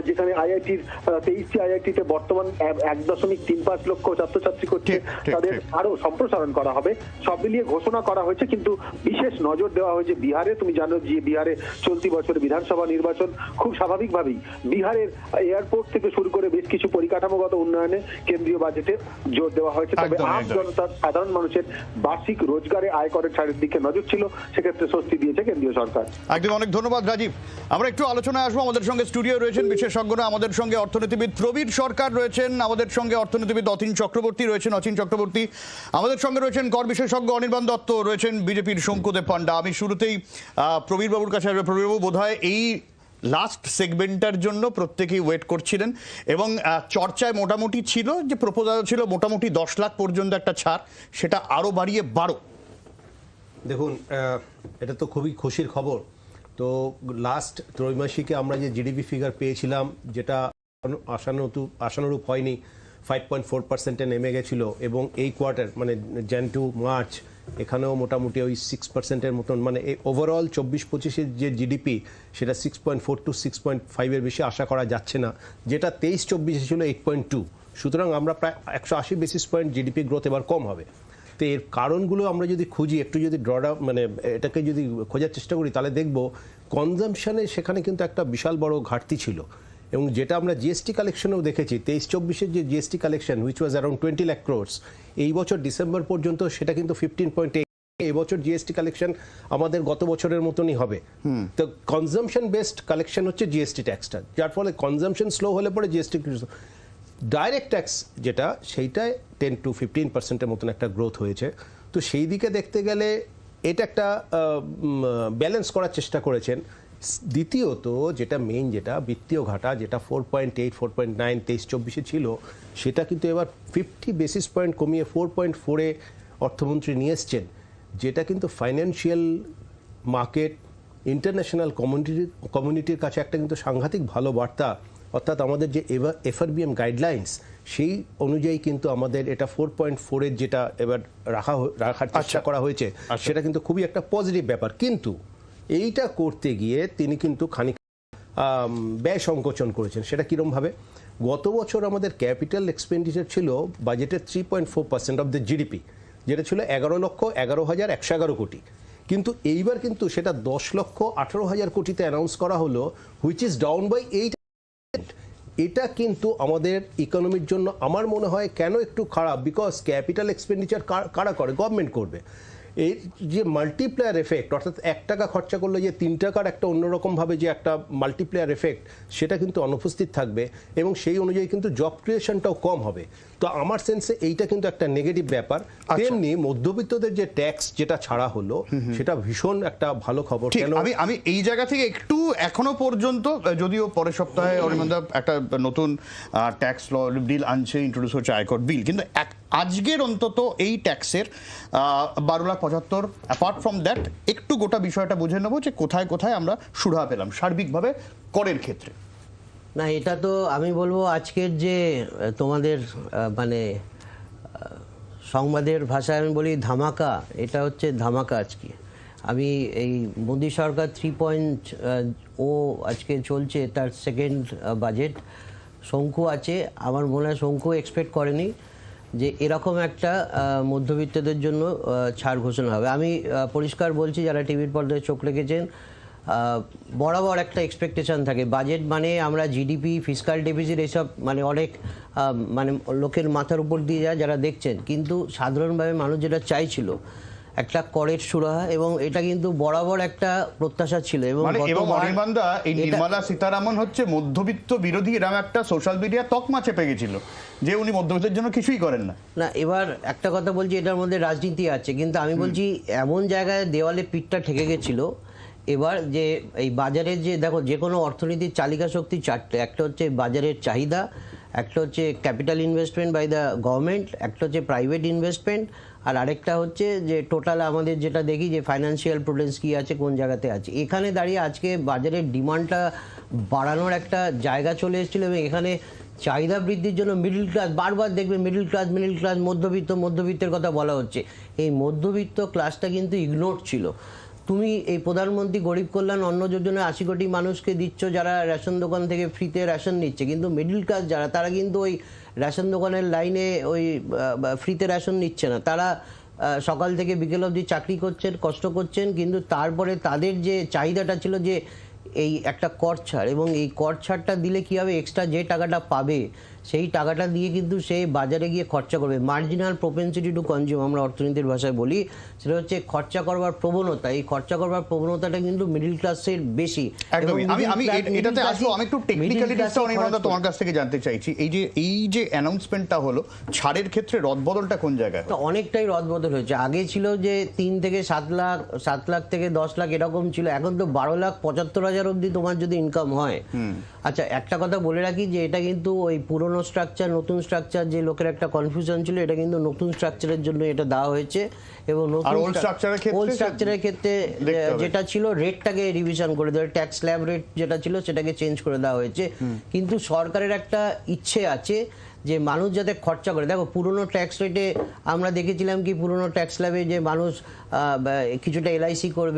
যেখানে আইআইটির ২৩টি আইআইটিতে বর্তমান ১.৩৫ লক্ষ ছাত্রছাত্রী করছে, তাদের আরো সম্প্রসারণ করা হবে। সব মিলিয়ে ঘোষণা করা হয়েছে, কিন্তু বিশেষ নজর দেওয়া হয়েছে বিহারে। তুমি জানো যে বিহারে চলতি বছরে বিধানসভা নির্বাচন। খুব স্বাভাবিকভাবেই বিহারের এয়ারপোর্ট থেকে শুরু করে বেশ কিছু পরিকাঠামোগত উন্নয়নে কেন্দ্রীয় বাজেটে জোর দেওয়া হয়েছে। তবে আম জনতার, সাধারণ মানুষের বার্ষিক রোজগারে আয়করের ছাড়ের দিকে নজর ছিল, সেক্ষেত্রে স্বস্তি দিয়েছে কেন্দ্রীয় সরকার। একদম, অনেক ধন্যবাদ রাজীব। আমরা একটু আলোচনায় আসবো। আমাদের সঙ্গে স্টুডিও রয়েছেন বিশেষজ্ঞরা। আমাদের সঙ্গে অর্থনীতিবিদ প্রবীর সরকার রয়েছেন, আমাদের সঙ্গে অর্থনীতিবিদ অতীন চক্রবর্তী রয়েছেন, আমাদের সঙ্গে রয়েছেন কর বিশেষজ্ঞ অনির্বাণ দত্ত, রয়েছেন বিজেপির শঙ্কুদেব পান্ডা। আমি শুরুতেই প্রবীর বাবুর কাছে আসবো। প্রবীর বাবু, বোধহয় এই লাস্ট সেগমেন্টটার জন্য প্রত্যেকেই ওয়েট করছিলেন এবং চর্চায় মোটামুটি ছিল যে প্রপোজাল ছিল মোটামুটি ১০ লাখ পর্যন্ত একটা ছাড়, সেটা আরো বাড়িয়ে ১২। দেখুন, এটা তো খুবই খুশির খবর। তো লাস্ট ত্রৈমাসিকে আমরা যে জিডিপি ফিগার পেয়েছিলাম, যেটা আশানুরূপ হয়নি, 5.4% নেমে গেছিল এবং এই কোয়ার্টার মানে jan to মার্চ এখানেও মোটামুটি ওই 6%-এর মতন, মানে এই ওভারঅল ২৪-২৫-এর যে জিডিপি সেটা 6.4 to 6.5-এর বেশি আশা করা যাচ্ছে না, যেটা ২৩-২৪-এ ছিল 8.2। সুতরাং আমরা প্রায় ১৮০ বেসিস পয়েন্ট জিডিপি গ্রোথ এবার কম হবে। তো এর কারণগুলো আমরা যদি খুঁজি, একটু যদি মানে এটাকে যদি খোঁজার চেষ্টা করি, তাহলে দেখব কনজামশনে সেখানে কিন্তু একটা বিশাল বড় ঘাটতি ছিল এবং যেটা আমরা জিএসটি কালেকশনেও দেখেছি। ২৩-২৪-এর যে GST collection which was around 20 lakh crores, এই বছর ডিসেম্বর পর্যন্ত সেটা কিন্তু 15.8। এই বছর জিএসটি কালেকশন আমাদের গত বছরের মতনই হবে। তো কনজামশন বেসড কালেকশন হচ্ছে জিএসটি ট্যাক্সটা, যার ফলে কনজামশন স্লো হলে পরে জিএসটি ডাইরেক্ট ট্যাক্স যেটা, সেইটায় 10 to 15%-এর মতন একটা গ্রোথ হয়েছে। তো সেই দিকে দেখতে গেলে এটা একটা ব্যালেন্স করার চেষ্টা করেছেন। দ্বিতীয়ত যেটা মেইন, যেটা বিত্তীয় ঘাটা, যেটা 4.8, 4.9 23-24-এ ছিল, সেটা কিন্তু এবার 50 বেসিস পয়েন্ট কমিয়ে 4.4-এ অর্থমন্ত্রী নিয়ে এসছেন, যেটা কিন্তু ফাইন্যান্সিয়াল মার্কেট, ইন্টারন্যাশনাল কমিউনিটির কাছে একটা কিন্তু সাংঘাতিক ভালো বার্তা। অর্থাৎ আমাদের যে এফআরবিএম গাইডলাইন্স, সেই অনুযায়ী কিন্তু আমাদের এটা 4.4-এর যেটা এবার রাখার চেষ্টা করা হয়েছে, সেটা কিন্তু খুবই একটা পজিটিভ ব্যাপার। কিন্তু এইটা করতে গিয়ে তিনি কিন্তু খানিক ব্যয় সংকোচন করেছেন। সেটা কীরকমভাবে? গত বছর আমাদের ক্যাপিটাল এক্সপেন্ডিচার ছিল বাজেটের 3.4% অফ দ্য জিডিপি, যেটা ছিল 11,11,111 কোটি। কিন্তু এইবার কিন্তু সেটা 10,18,000 কোটিতে অ্যানাউন্স করা হলো, হুইচ ইজ ডাউন বাই 8%। এটা কিন্তু আমাদের ইকোনমির জন্য আমার মনে হয় কেন একটু খারাপ, বিকজ ক্যাপিটাল এক্সপেন্ডিচার কারা করে? গভর্নমেন্ট করবে। এই যে মাল্টিপ্লেয়ার এফেক্ট, অর্থাৎ 1 টাকা খরচা করলে যে 3 টাকার একটা অন্যরকমভাবে যে একটা মাল্টিপ্লেয়ার এফেক্ট, সেটা কিন্তু অনুপস্থিত থাকবে এবং সেই অনুযায়ী কিন্তু জব ক্রিয়েশনটাও কম হবে। তো আমার সেন্সে এইটা কিন্তু একটা নেগেটিভ ব্যাপার। তেমনি মধ্যবিত্তদের যে ট্যাক্স যেটা ছাড়া হলো, সেটা ভীষণ একটা ভালো খবর। কেন আমি এই জায়গা থেকে একটু এখনো পর্যন্ত, যদিও পরের সপ্তাহে অরিন্দা একটা নতুন ট্যাক্স ল বিল আনছে, ইন্ট্রোডিউস হচ্ছে আয়কর বিল, কিন্তু আজকের অন্তত এই ট্যাক্সের 12,75,000, অ্যাপার্ট ফ্রম দ্যাট একটু গোটা বিষয়টা বুঝে নেবো যে কোথায় কোথায় আমরা সুরাহা পেলাম সার্বিকভাবে করের ক্ষেত্রে। না, এটা তো আমি বলবো আজকের যে তোমাদের মানে সংবাদের ভাষায় আমি বলি ধামাকা, এটা হচ্ছে ধামাকা আজকে। আমি এই মোদী সরকার 3.0 আজকে চলছে, তার সেকেন্ড বাজেট। শঙ্কু আছে, আমার মনে হয় শঙ্কু এক্সপেক্ট করেনি যে এরকম একটা মধ্যবিত্তদের জন্য ছাড় ঘোষণা হবে। আমি পরিষ্কার বলছি, যারা টিভির পর্দায় চোখ রেখেছেন, বরাবর একটা এক্সপেকটেশন থাকে বাজেট মানে আমরা জিডিপি, ফিসকাল ডেফিসিট, এসব মানে অনেক মানে লোকের মাথার উপর দিয়ে যায় যারা দেখছেন, কিন্তু সাধারণভাবে মানুষ যেটা চাইছিল একটা করের সুরাহা, এবং এটা কিন্তু বরাবর একটা প্রত্যাশা ছিল। এবং অনির্বাণদা, এই নির্মলা সীতারামন হচ্ছে মধ্যবিত্ত বিরোধী, এরকম একটা সোশ্যাল মিডিয়া তকমা চেপে গেছিল যে উনি মধ্যবিত্তের জন্য কিছুই করেন না। না, এবার একটা কথা বলছি, এটার মধ্যে রাজনীতি আছে, কিন্তু আমি বলছি এমন জায়গায় দেওয়ালে পিঠটা ঠেকে গেছিল। এবার যে এই বাজারের যে দেখো, যে কোনো অর্থনীতির চালিকা শক্তি চারটে, একটা হচ্ছে বাজারের চাহিদা, একটা হচ্ছে capital investment by the government, একটা হচ্ছে প্রাইভেট ইনভেস্টমেন্ট, আর আরেকটা হচ্ছে যে টোটাল আমাদের যেটা দেখি যে ফাইন্যান্সিয়াল প্রুডেন্স কী আছে, কোন জায়গাতে আছে। এখানে দাঁড়িয়ে আজকে বাজারের ডিমান্ডটা বাড়ানোর একটা জায়গা চলে এসেছিলো, এবং এখানে চাহিদা বৃদ্ধির জন্য মিডল ক্লাস, বারবার দেখবে মিডল ক্লাস, মধ্যবিত্তের কথা বলা হচ্ছে। এই মধ্যবিত্ত ক্লাসটা কিন্তু ইগনোর ছিল। তুমি এই প্রধানমন্ত্রী গরিব কল্যাণ অন্ন যোজনায় 80 কোটি মানুষকে দিচ্ছ, যারা রেশন দোকান থেকে ফ্রিতে রেশন নিচ্ছে, কিন্তু মিডল ক্লাস যারা, তারা কিন্তু ওই রেশন দোকানের লাইনে ওই ফ্রিতে রেশন নিচ্ছে না। তারা সকাল থেকে বিকেল অবধি চাকরি করছেন, কষ্ট করছেন, কিন্তু তারপরে তাদের যে চাহিদাটা ছিল যে এই একটা কর ছাড়, এবং এই কর ছাড়টা দিলে কী হবে, এক্সট্রা যে টাকাটা পাবে সেই টাকাটা দিয়ে কিন্তু সে বাজারে গিয়ে খরচা করবে। মার্জিনাল প্রোপেন্সিটি টু কনজিউম আমরা অর্থনীতির ভাষায় বলি, সেটা হচ্ছে খরচা করবার প্রবণতা। এই খরচা করবার প্রবণতাটা কিন্তু মিডল ক্লাসের বেশি। আমি এটাতে আসবো, আমি একটু টেকনিক্যালিটিসটা অনির্বাণদা তোমার কাছ থেকে জানতে চাইছি। এই যে অ্যানাউন্সমেন্টটা হলো ছাড়ের ক্ষেত্রে, রদবদলটা কোন জায়গায়? তো অনেকটাই রদবদল হয়েছে। আগে ছিল যে 3 থেকে 7 লাখ, 7 লাখ থেকে 10 লাখ এরকম ছিল, এখন তো 12,75,000 অবধি তোমার যদি ইনকাম হয়। আচ্ছা, একটা কথা বলে রাখি যে এটা কিন্তু ওই পুরনো স্ট্রাকচার, নতুন স্ট্রাকচার, যে লোকের একটা কনফিউশন ছিল, এটা কিন্তু নতুন স্ট্রাকচারের জন্য এটা দেওয়া হয়েছে। এবং ওল্ড স্ট্রাকচারের ক্ষেত্রে যেটা ছিল রেটটাকে রিভিশন করে দেওয়া, ট্যাক্স স্ল্যাব রেট যেটা ছিল সেটাকে চেঞ্জ করে দেওয়া হয়েছে। কিন্তু সরকারের একটা ইচ্ছে আছে যে মানুষ যাতে খরচা করে। দেখো, পুরনো ট্যাক্স রেটে আমরা দেখেছিলাম কি, পুরনো ট্যাক্স স্ল্যাবে যে মানুষ কিছুটা LIC করবে,